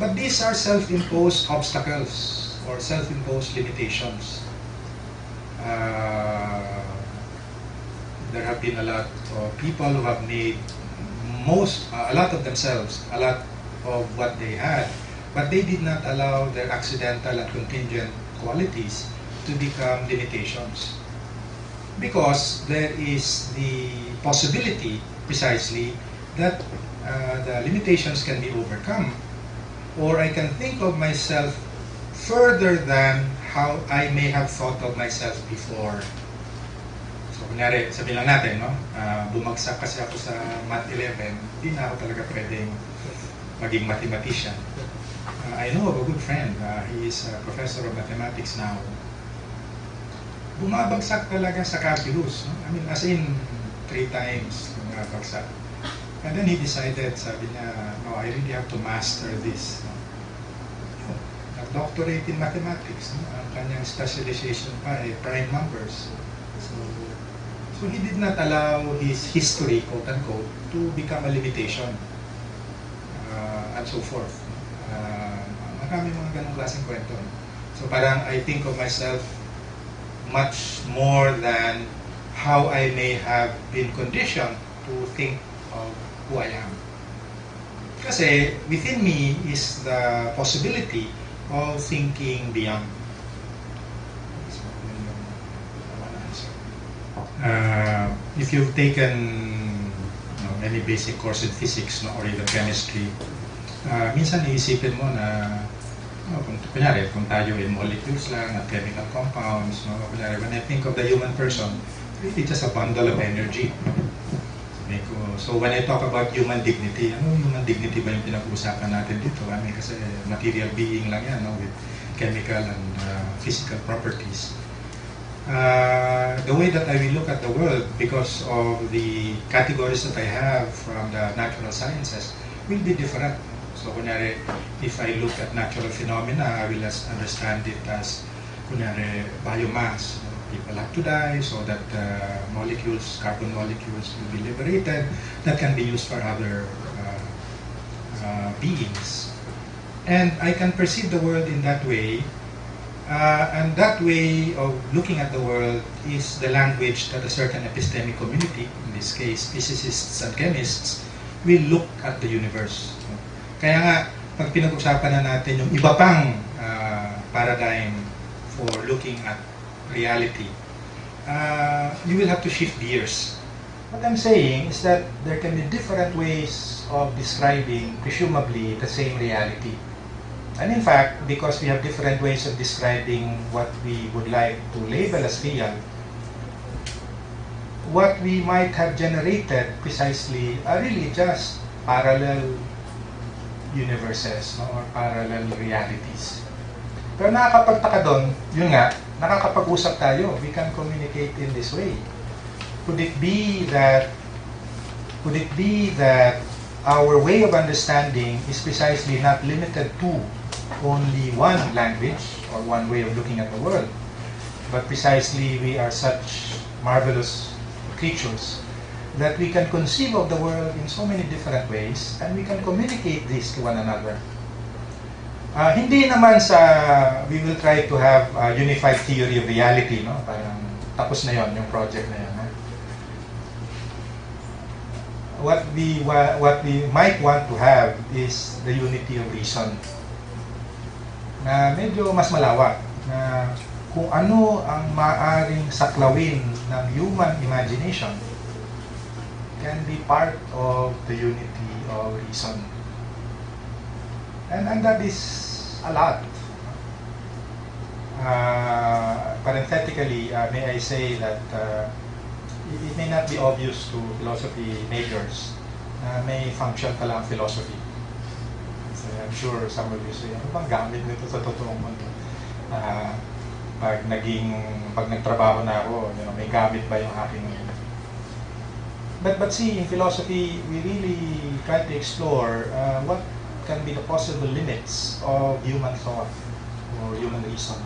But these are self-imposed obstacles or self-imposed limitations. There have been a lot of people who have made a lot of themselves, a lot of what they had, but they did not allow their accidental and contingent qualities to become limitations. Because there is the possibility, precisely, that the limitations can be overcome, or I can think of myself further than how I may have thought of myself before. So, kunyari, sabi lang natin, bumagsak kasi ako sa Math 11, hindi na ako talaga pwedeng maging mathematician. I know of a good friend, he is a professor of mathematics now. Bumabagsak talaga sa calculus. I mean, as in, 3 times bumabagsak. And then he decided, sabi niya, no, I really have to master this. Nag-doctorate in mathematics. Ang kanyang specialization pa ay prime numbers. So he did not allow his history, quote-unquote, to become a limitation. And so forth. Marami mga ganong klaseng kwento. So parang I think of myself much more than how I may have been conditioned to think of who I am. Kasi within me is the possibility of thinking beyond. If you've taken any basic course in physics or even chemistry, minsan iisipin mo na kung tayo in molecules lang at chemical compounds, kunyari, when I think of the human person, it's just a bundle of energy. So when I talk about human dignity, human dignity ba yung pinag-uusapan natin dito? Kasi material being lang yan, with chemical and physical properties. The way that I will look at the world, because of the categories that I have from the natural sciences, will be different. So, kunyari, if I look at natural phenomena, I will understand it as, kunyari, biomass, people have to die so that molecules, carbon molecules will be liberated that can be used for other beings. And I can perceive the world in that way. And that way of looking at the world is the language that a certain epistemic community, in this case physicists and chemists, will look at the universe. Kaya nga, pag pinag-usapan na natin yung iba pang paradigm for looking at reality, you will have to shift gears. What I'm saying is that there can be different ways of describing, presumably, the same reality. And in fact, because we have different ways of describing what we would like to label as real, what we might have generated precisely are really just parallel universes, no? Or parallel realities. Pero nakakapagtaka doon, yun nga, nakakapag-usap tayo. We can communicate in this way. Could it be that our way of understanding is precisely not limited to only one language or one way of looking at the world, but precisely we are such marvelous creatures that we can conceive of the world in so many different ways and we can communicate this to one another. Hindi naman sa we will try to have a unified theory of reality, no? Parang tapos na yon yung project na yon. What we might want to have is the unity of reason, na medyo mas malawak, na kung ano ang maaring saklawin ng human imagination can be part of the unity of reason. And that is a lot. Parenthetically, may I say that it may not be obvious to philosophy majors na may function pala ang philosophy. So I'm sure some of you say, ano bang gamit nito sa totoong mundo? Pag nagtrabaho na ako, may gamit ba yung aking... But see, in philosophy, we really try to explore what can be the possible limits of human thought or human reason,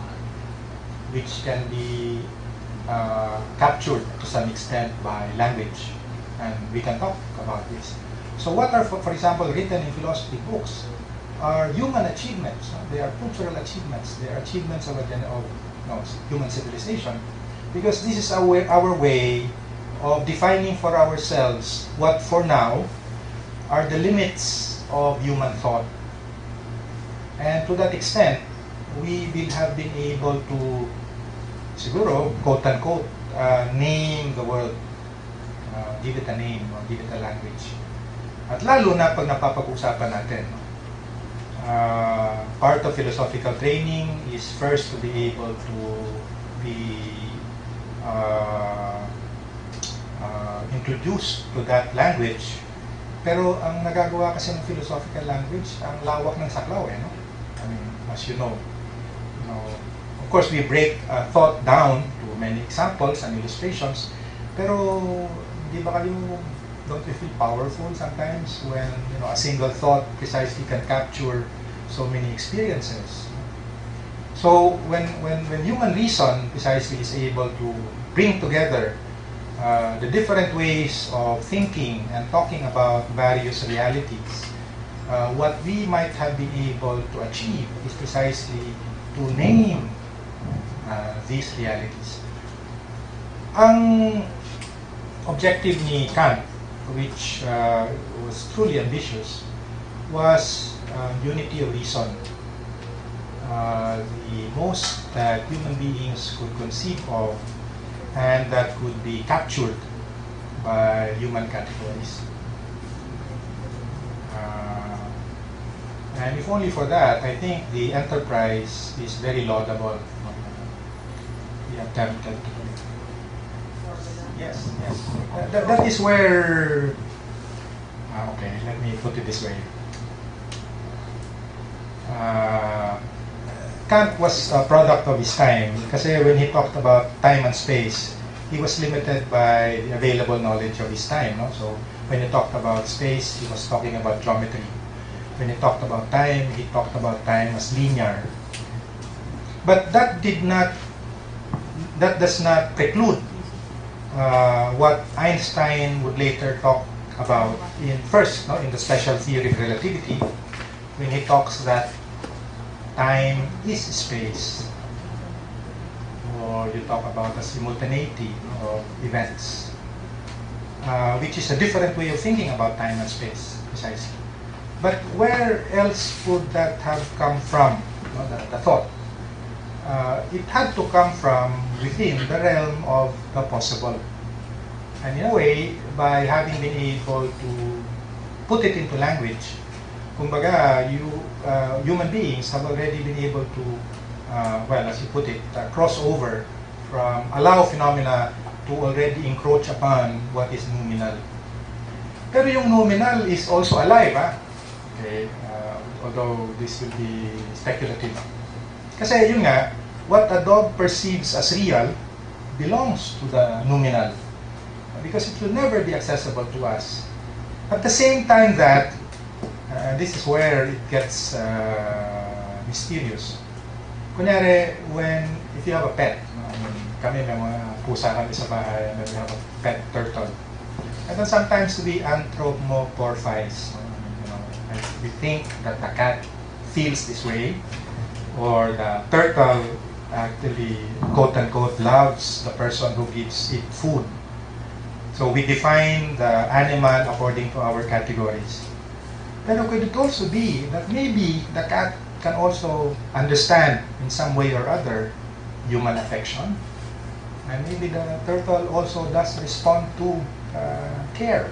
which can be captured to some extent by language, and we can talk about this. So what are, for example, written in philosophy books are human achievements. They are cultural achievements. They are achievements of human civilization, because this is our way of defining for ourselves what for now are the limits of human thought. And to that extent, we will have been able to, siguro, quote-unquote, name the world, give it a name or give it a language. At lalo na pag napapag-usapan natin, part of philosophical training is first to be able to be introduced to that language. Pero ang nagagawa kasi ng philosophical language, ang lawak ng saklaw, no? I mean, as you know, of course we break thought down to many examples and illustrations, pero di ba kayo, don't you feel powerful sometimes when a single thought precisely can capture so many experiences? So when human reason precisely is able to bring together the different ways of thinking and talking about various realities, what we might have been able to achieve is precisely to name these realities. Ang objective ni Kant, which was truly ambitious, was unity of reason. The most that human beings could conceive of and that could be captured by human categories. And if only for that, I think the enterprise is very laudable. The attempt to do it. Yes. That is where... okay, let me put it this way. Kant was a product of his time kasi when he talked about time and space, he was limited by the available knowledge of his time. No? So when he talked about space, he was talking about geometry. When he talked about time, he talked about time as linear. But that did not that does not preclude what Einstein would later talk about in first, no, in the special theory of relativity, when he talks that time is space, or you talk about the simultaneity of events, which is a different way of thinking about time and space, precisely. But where else would that have come from, no, the thought? It had to come from within the realm of the possible. And in a way, by having been able to put it into language, kumbaga, human beings have already been able to, well, as you put it, cross over from allow phenomena to already encroach upon what is nominal. Pero yung nominal is also alive, okay, although this will be speculative. Kasi yun nga, what a dog perceives as real belongs to the nominal, because it will never be accessible to us. At the same time that, this is where it gets mysterious. Kunyari, if you have a pet, I mean, kami may mga pusa kami sa bahay, and then we have a pet turtle. And then sometimes we anthropomorphize. And we think that the cat feels this way, or the turtle actually, quote-unquote, loves the person who gives it food. So we define the animal according to our categories. Pero could it also be that maybe the cat can also understand in some way or other human affection? And maybe the turtle also does respond to care.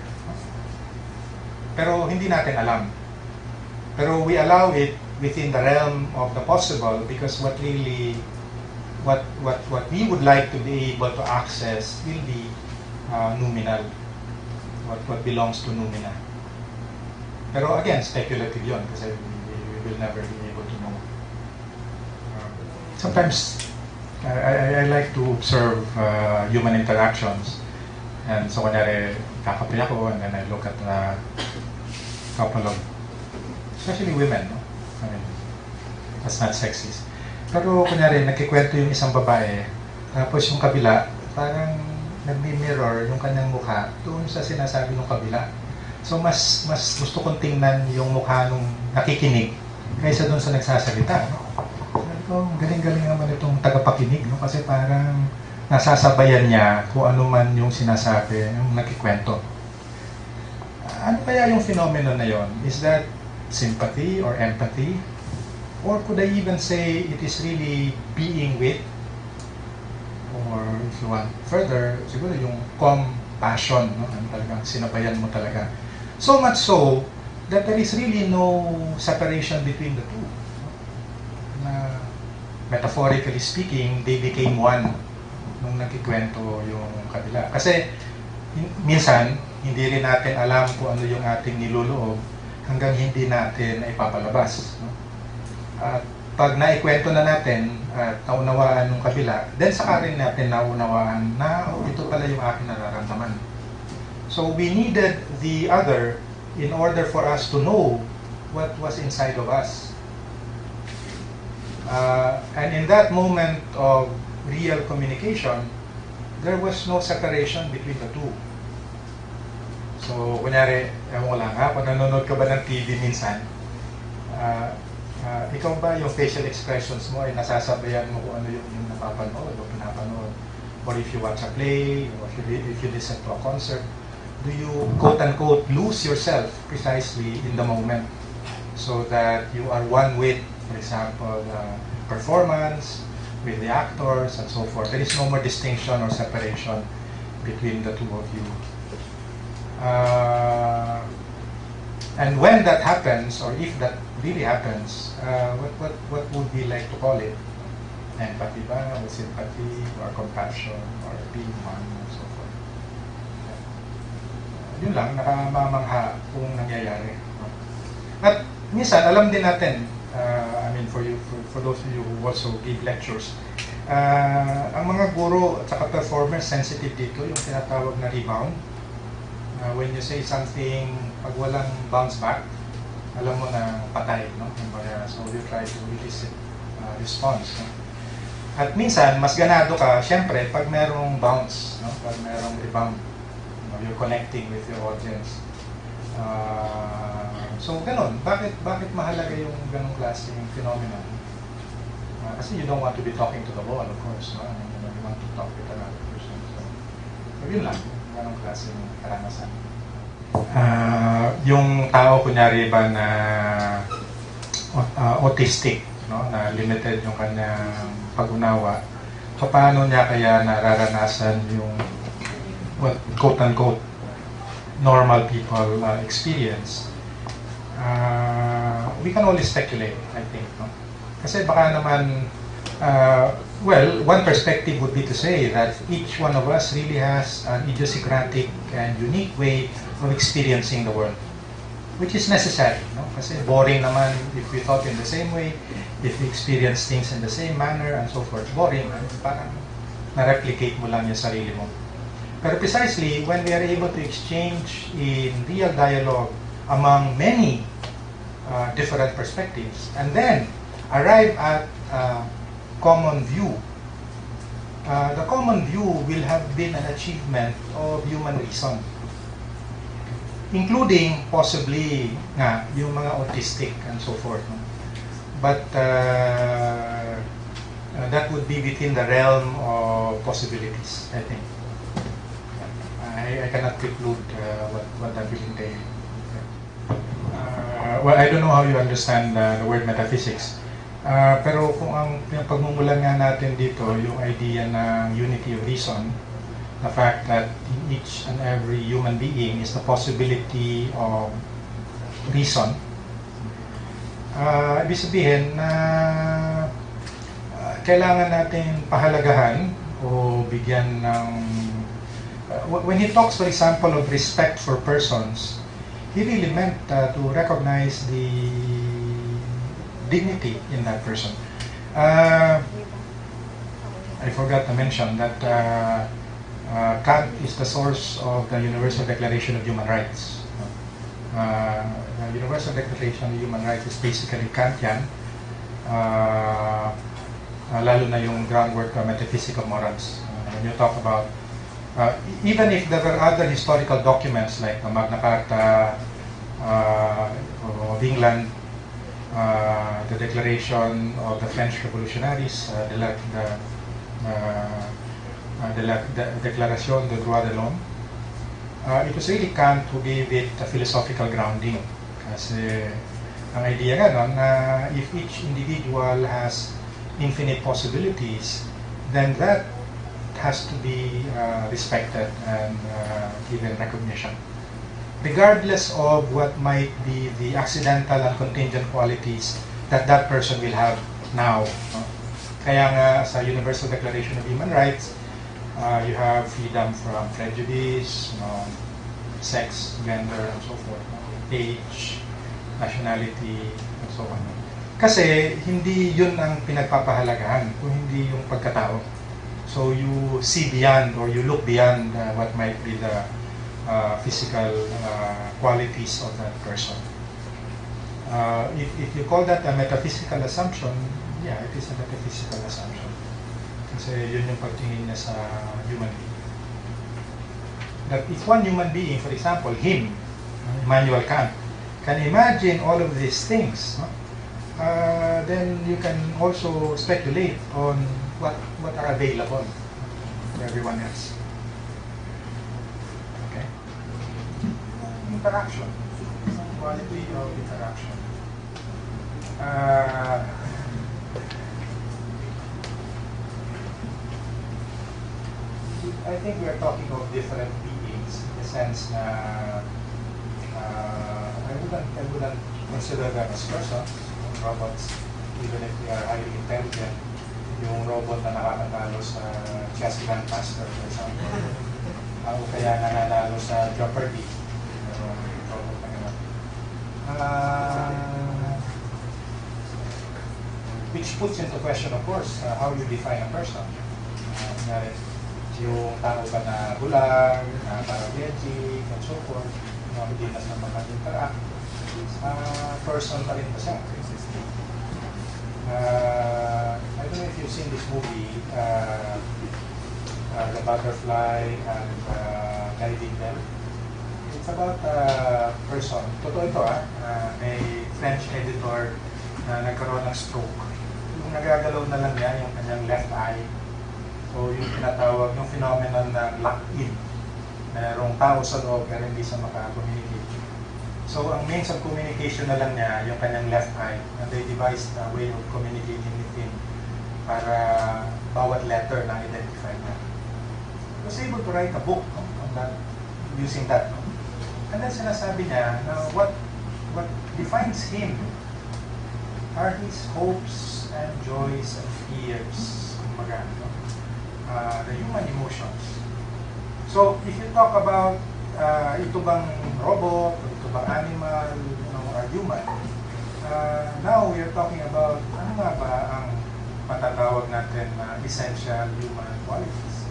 Pero hindi natin alam. Pero we allow it within the realm of the possible, because what we would like to be able to access will be nominal, what belongs to nomina. Pero again, speculative yun, kasi we will never be able to know. Sometimes I like to observe human interactions, and so kunyari kakape ako, and then I look at a couple of, especially women, no? I mean, that's not sexist. Pero kunyari, nagkikwento yung isang babae, tapos yung kabila, parang nagmi-mirror yung kanyang mukha doon sa sinasabi ng kabila. So mas gusto kong tingnan yung mukha nung nakikinig kaysa doon sa nagsasalita. No? Sabi ko, galing-galing naman itong tagapakinig, no? Kasi parang nasasabayan niya kung ano man yung sinasabi, yung nakikwento. Ano kaya yung phenomenon na yon? Is that sympathy or empathy? Or could I even say it is really being with? Or if you want further, siguro yung compassion, no? Ano talagang sinabayan mo talaga. So much so that there is really no separation between the two. Na, metaphorically speaking, they became one nung nagkikwento yung kabila. Kasi minsan, hindi rin natin alam kung ano yung ating niloloob hanggang hindi natin ipapalabas. No? At pag naikwento na natin at naunawaan ng kabila, then saka rin natin naunawaan na ito pala yung aking nararamdaman. So we needed the other in order for us to know what was inside of us. And in that moment of real communication, there was no separation between the two. So, kunyari, ewan ko lang ha, kung nanonood ka ba ng TV minsan, ikaw ba yung facial expressions mo ay nasasabayan mo kung ano yung napapanood o pinapanood? Or if you watch a play, or if you listen to a concert, do you quote-unquote lose yourself precisely in the moment so that you are one with, for example, performance, with the actors, and so forth? There is no more distinction or separation between the two of you. And when that happens, or if that really happens, what would we like to call it? Empathy ba, or sympathy, or compassion, or being one, and so forth. Yun lang, nakamamangha kung nangyayari. At minsan, alam din natin, I mean, for those of you who also give lectures, ang mga guro at saka performers sensitive dito, yung tinatawag na rebound. When you say something, pag walang bounce back, alam mo na patay, no? So you try to elicit response. No? At minsan, mas ganado ka, syempre, pag merong bounce, no? Pag merong rebound, you're connecting with your audience. So, ganun. Bakit mahalaga yung ganung klaseng phenomenon? Kasi you don't want to be talking to the wall, of course. No? You want to talk with another person. So yun lang. Ganung klaseng karanasan. Yung tao, kunyari ba na autistic, no? Na limited yung kanyang pag-unawa, paano niya kaya nararanasan yung what quote-unquote normal people experience? We can only speculate, I think. No? Kasi baka naman, well, one perspective would be to say that each one of us really has an idiosyncratic and unique way of experiencing the world, which is necessary. No? Kasi boring naman if we thought in the same way, if we experience things in the same manner and so forth. Boring, parang na-replicate mo lang yung sarili mo. Pero precisely, when we are able to exchange in real dialogue among many different perspectives, and then arrive at common view, the common view will have been an achievement of human reason, including possibly nga yung mga autistic and so forth. No? But that would be within the realm of possibilities, I think. I cannot preclude what that will entail. Well, I don't know how you understand the word metaphysics. Pero kung ang pagmumulan nga natin dito, yung idea ng unity of reason, the fact that in each and every human being is the possibility of reason, ibig sabihin na kailangan natin pahalagahan o bigyan ng when he talks, for example, of respect for persons, he really meant to recognize the dignity in that person. I forgot to mention that Kant is the source of the Universal Declaration of Human Rights. The Universal Declaration of Human Rights is basically Kantian, lalo na yung groundwork of metaphysical morals. When you talk about even if there were other historical documents like the Magna Carta of England, the Declaration of the French Revolutionaries, the Declaration des Droits de l'Homme, it was really Kant who gave it a philosophical grounding. Kasi ang idea nga nun, if each individual has infinite possibilities, then that has to be respected and given recognition, regardless of what might be the accidental and contingent qualities that that person will have now. No? Kaya nga sa Universal Declaration of Human Rights, you have freedom from prejudice, sex, gender, and so forth, age, nationality, and so on. Kasi hindi yun ang pinagpapahalagahan, kung hindi yung pagkatao. So you see beyond or you look beyond what might be the physical qualities of that person. If you call that a metaphysical assumption, yeah, it is a metaphysical assumption. Kasi yun yung pagtingin niya sa human being. That if one human being, for example, him, Immanuel Kant, can imagine all of these things, no? Then you can also speculate on what are available to everyone else. Okay. Interaction. Quality of interaction. I think we are talking of different beings in the sense na I wouldn't consider them as persons, robots, even if they are highly intelligent. Yung robot na nakakatalo sa chess grandmaster, for example, o kaya nananalo sa Jeopardy. Robot na gano'n. Which puts into question, of course, how you define a person. Yung tao ba na bulag, na paraplegic, and so forth, hindi na sa makag-interact, person pa rin ba siya? I don't know if you've seen this movie, The Butterfly and Guiding Bell. It's about a person, totoo ito may French editor na nagkaroon ng stroke. Yung nagagalaw na lang niya, yung kanyang left eye. So yung tinatawag, yung phenomenon ng lock-in. Mayroong tao sa loob pero hindi siya maka-communicate. So ang means of communication na lang niya, yung kanyang left eye. And they devised a way of communicating with him para bawat letter na identify niya. He was able to write a book on that, using that. And then sinasabi niya na what defines him are his hopes and joys and fears, kumbaga, the human emotions. So if you talk about ito bang robot, o ito bang animal, or human, now we are talking about ano nga ba ang patatawag natin na essential human qualities.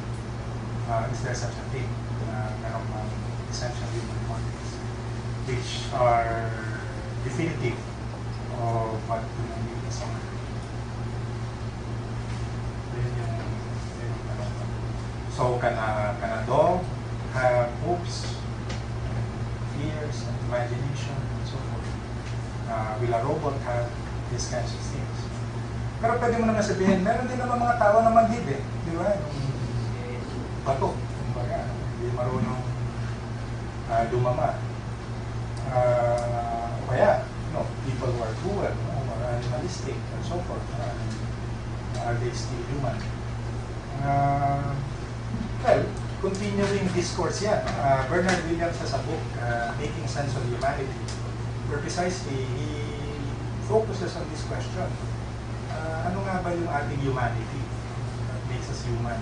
Is there such a thing na merong essential human qualities which are definitive of what we need as a man? So can a dog have hopes, fears, and imagination, and so forth? Will a robot have these kinds of things? Pero pwede mo naman sabihin, meron din naman mga tao na manhid di ba? Bato, kumbaga, hindi marunong dumama. Kaya, people who are cruel, or animalistic, and so forth. Are they still human? Well, continuing discourse yan. Bernard Williams has a book, Making Sense of Humanity, where precisely he focuses on this question. Ano nga ba yung ating humanity that makes us human?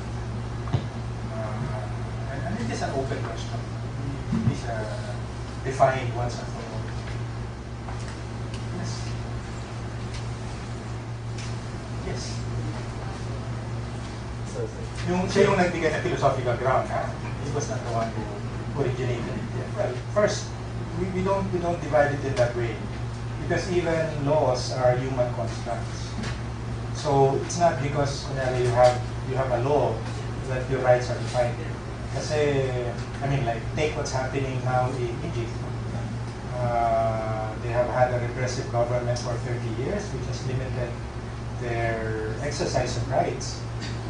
And it is an open question. It is defined once and for all. Yes. Yes. Siya yung nagbigay ng philosophical ground, He was not the one who originated it. Well, first, we don't divide it in that way, because even laws are human constructs. So it's not because you have a law that your rights are defined. Kasi, like take what's happening now in Egypt. They have had a repressive government for 30 years, which has limited their exercise of rights.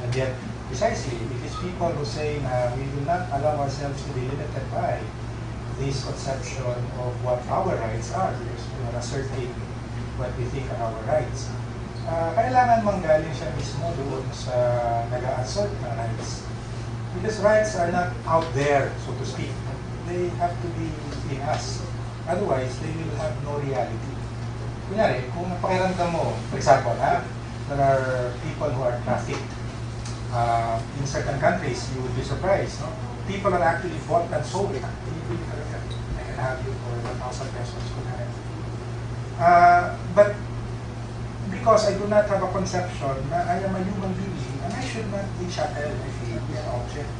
And yet, precisely, it is people who say we will not allow ourselves to be limited by this conception of what our rights are, because we are asserting what we think are our rights. Kailangan manggaling siya mismo doon sa nag-assert na rights. Because rights are not out there, so to speak. They have to be in us. Otherwise, they will have no reality. Kunyari, kung pakiramdam mo, for example, there are people who are trafficked. In certain countries, you would be surprised. People are actually bought and sold. I can have you for 1,000 pesos. But because I do not have a conception that I am a human being, and I should not be shackled, I should not be an object.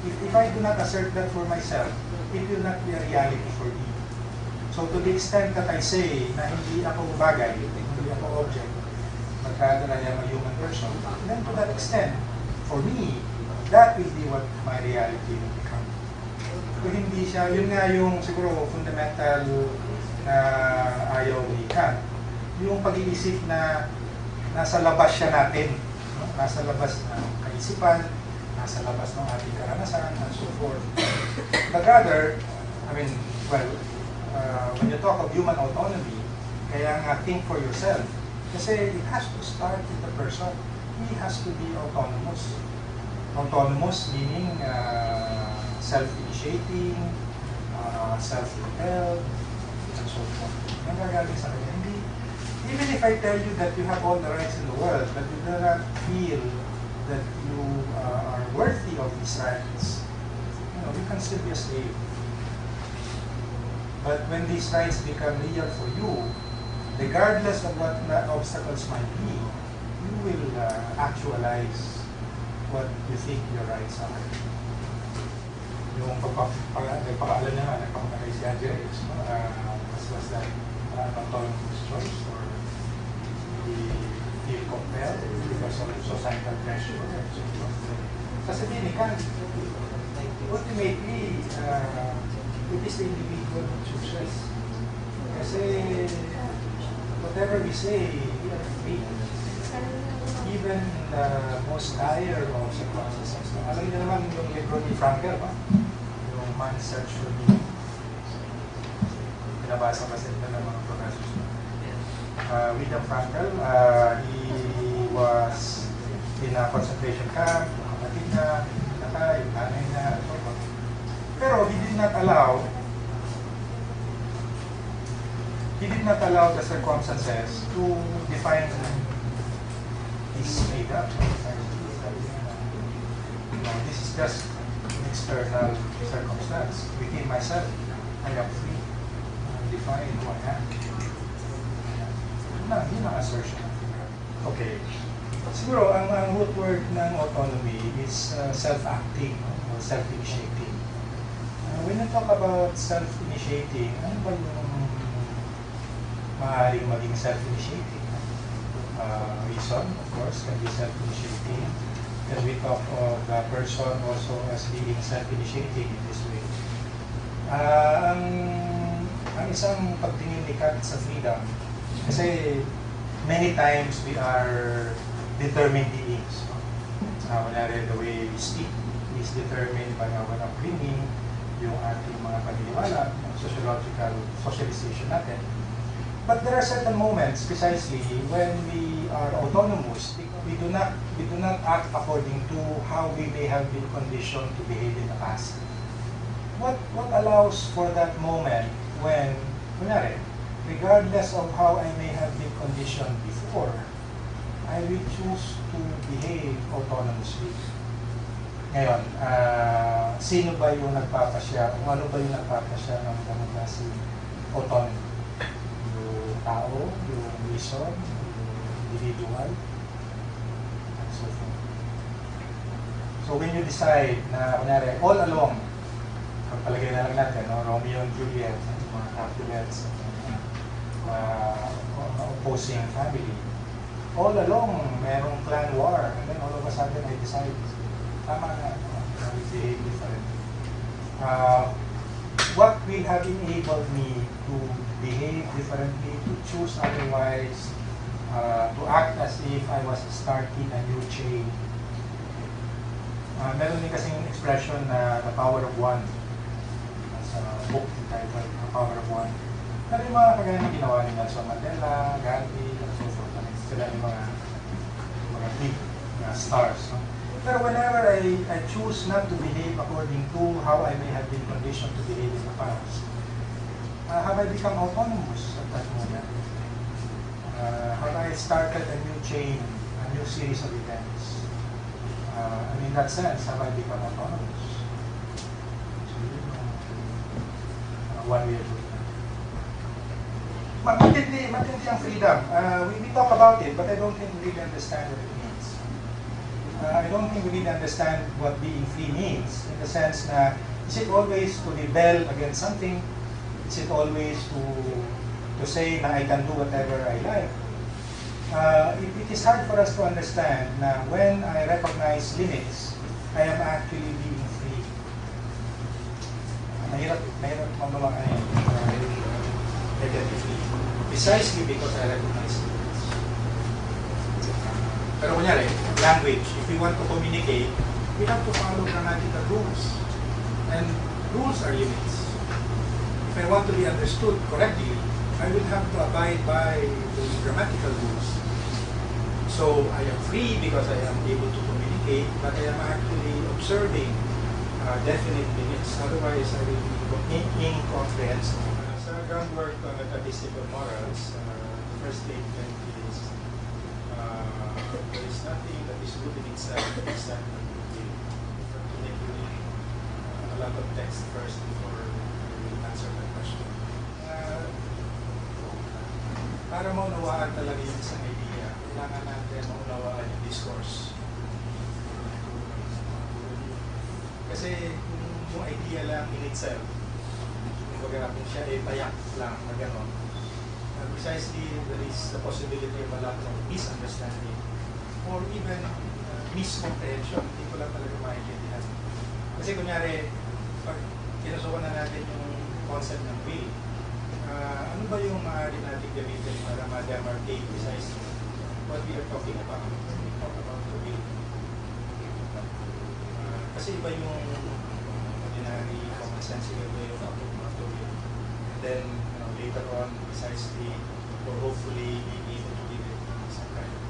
If I do not assert that for myself, it will not be a reality for me. So to the extent that I say na hindi ako bagay, hindi ako object, but rather I am a human person, then to that extent, for me, that will be what my reality will become. Kung hindi siya, yun nga yung siguro fundamental na ayaw ni Kant, yung pag-iisip na nasa labas siya natin, nasa labas ng kaisipan, nasa labas ng ating karanasan, and so forth. But rather, when you talk of human autonomy, kaya nga think for yourself, kasi it has to start with the person. He has to be autonomous. Autonomous meaning self-initiating, self-propelled, and so forth. Nagagaling sa kanya. Even if I tell you that you have all the rights in the world, but you do not feel that you are worthy of these rights, you can still be a slave. But when these rights become real for you, regardless of what the obstacles might be, you will actualize what you think your rights are. Yung pagpapaalam niya, nagpapalagay si Andrea, was that autonomous choice or we feel compelled because of societal pressure. Sasabihin, ultimately, it is the individual who chooses. Kasi whatever we say, we are free. Even the most dire of circumstances. Alam niyo naman yung libro ni Frankel, ba? Yung Man's Search for Meaning. Pinabasa kasi ito ng mga professors. William Frankel, he was in a concentration camp, yung kapatid na, yung nanay na, pero he did not allow the circumstances to define his made-up. This is just an external circumstance. Within myself, I am free to define who I am. Yun ang assertion. Okay. Siguro, ang root word ng autonomy is self-acting or self-initiating. When you talk about self-initiating, ano ba yung maaaring maging self-initiating? Reason, of course, can be self-initiating. Can we talk of the person also as being self-initiating in this way? Ang isang pagtingin ni Kant sa freedom, kasi many times we are determined beings. The way we speak is determined by our upbringing, yung ating mga paniniwala, yung sociological socialization natin. But there are certain moments, precisely, when we are autonomous, we do not act according to how we may have been conditioned to behave in the past. What allows for that moment when, regardless of how I may have been conditioned before, I will choose to behave autonomously. Ngayon, sino ba yung nagpapasya, o ano ba yung nagpapasya ng ganung klaseng autonomy? Yung tao, yung reason, yung individual, and so forth. So when you decide na, all along, pagpalagay na lang natin, Romeo and Juliet, mga Capulets, opposing family, all along, merong clan war, and then all of a sudden I decide, tama na, I will behave differently. What will have enabled me to behave differently, to choose otherwise, to act as if I was starting a new chain? Meron din kasing expression na the power of one. Sa book entitled The Power of One. Pero yung mga kagaya na ginawa ni Nelson Mandela, Gandhi, and so forth, sila yung mga big stars. No? Pero whenever I choose not to behave according to how I may have been conditioned to behave in the past, have I become autonomous at that moment? Have I started a new chain, a new series of events? And in that sense, have I become autonomous? So yun yung one way of looking at it. Matindi ang freedom. We talk about it, but I don't think we really understand what it means. I don't think we really understand what being free means, in the sense na, is it always to rebel against something? Is it always to say na I can do whatever I like? It is hard for us to understand na when I recognize limits, I am actually being free. Mahirap mamamang identity. Precisely because I recognize limits. Pero kunyari, language, if we want to communicate, we have to follow grammatical rules. And rules are limits. If I want to be understood correctly, I will have to abide by those grammatical rules. So I am free because I am able to communicate, but I am actually observing definite limits. Otherwise, I will be incomprehensible. Sa groundwork on metaphysical morals, the first statement is there is nothing that is good in itself except that we will. To make you read a lot of text first before we will answer that question. Para maunawaan talaga yung isang idea, kailangan natin maunawaan yung discourse. Kasi kung yung idea lang in itself, kung siya ay payak lang na gano'n, precisely there is the possibility of a lot of misunderstanding or even miscomprehension. Hindi ko lang talaga maintindihan. Kasi kunyari, pag kinasukan na natin yung concept ng will, ano ba yung maaari natin gamitin para ma-demarcate precisely what we are talking about when we talk about the will? Kasi iba yung ordinary, common-sensical way of talking about the will. And then, later on, precisely, or hopefully, being able to give it some kind of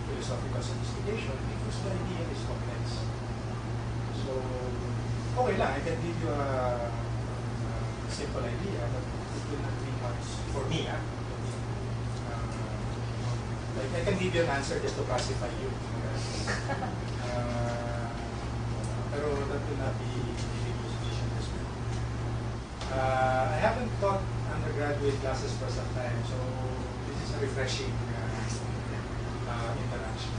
philosophical sophistication because the idea is complex. So, okay lang, I can give you a simple idea, but it will not mean much for me. Like I can give you an answer just to pacify you. Pero that will not be sufficient as well. I haven't taught undergraduate classes for some time, so this is a refreshing interaction.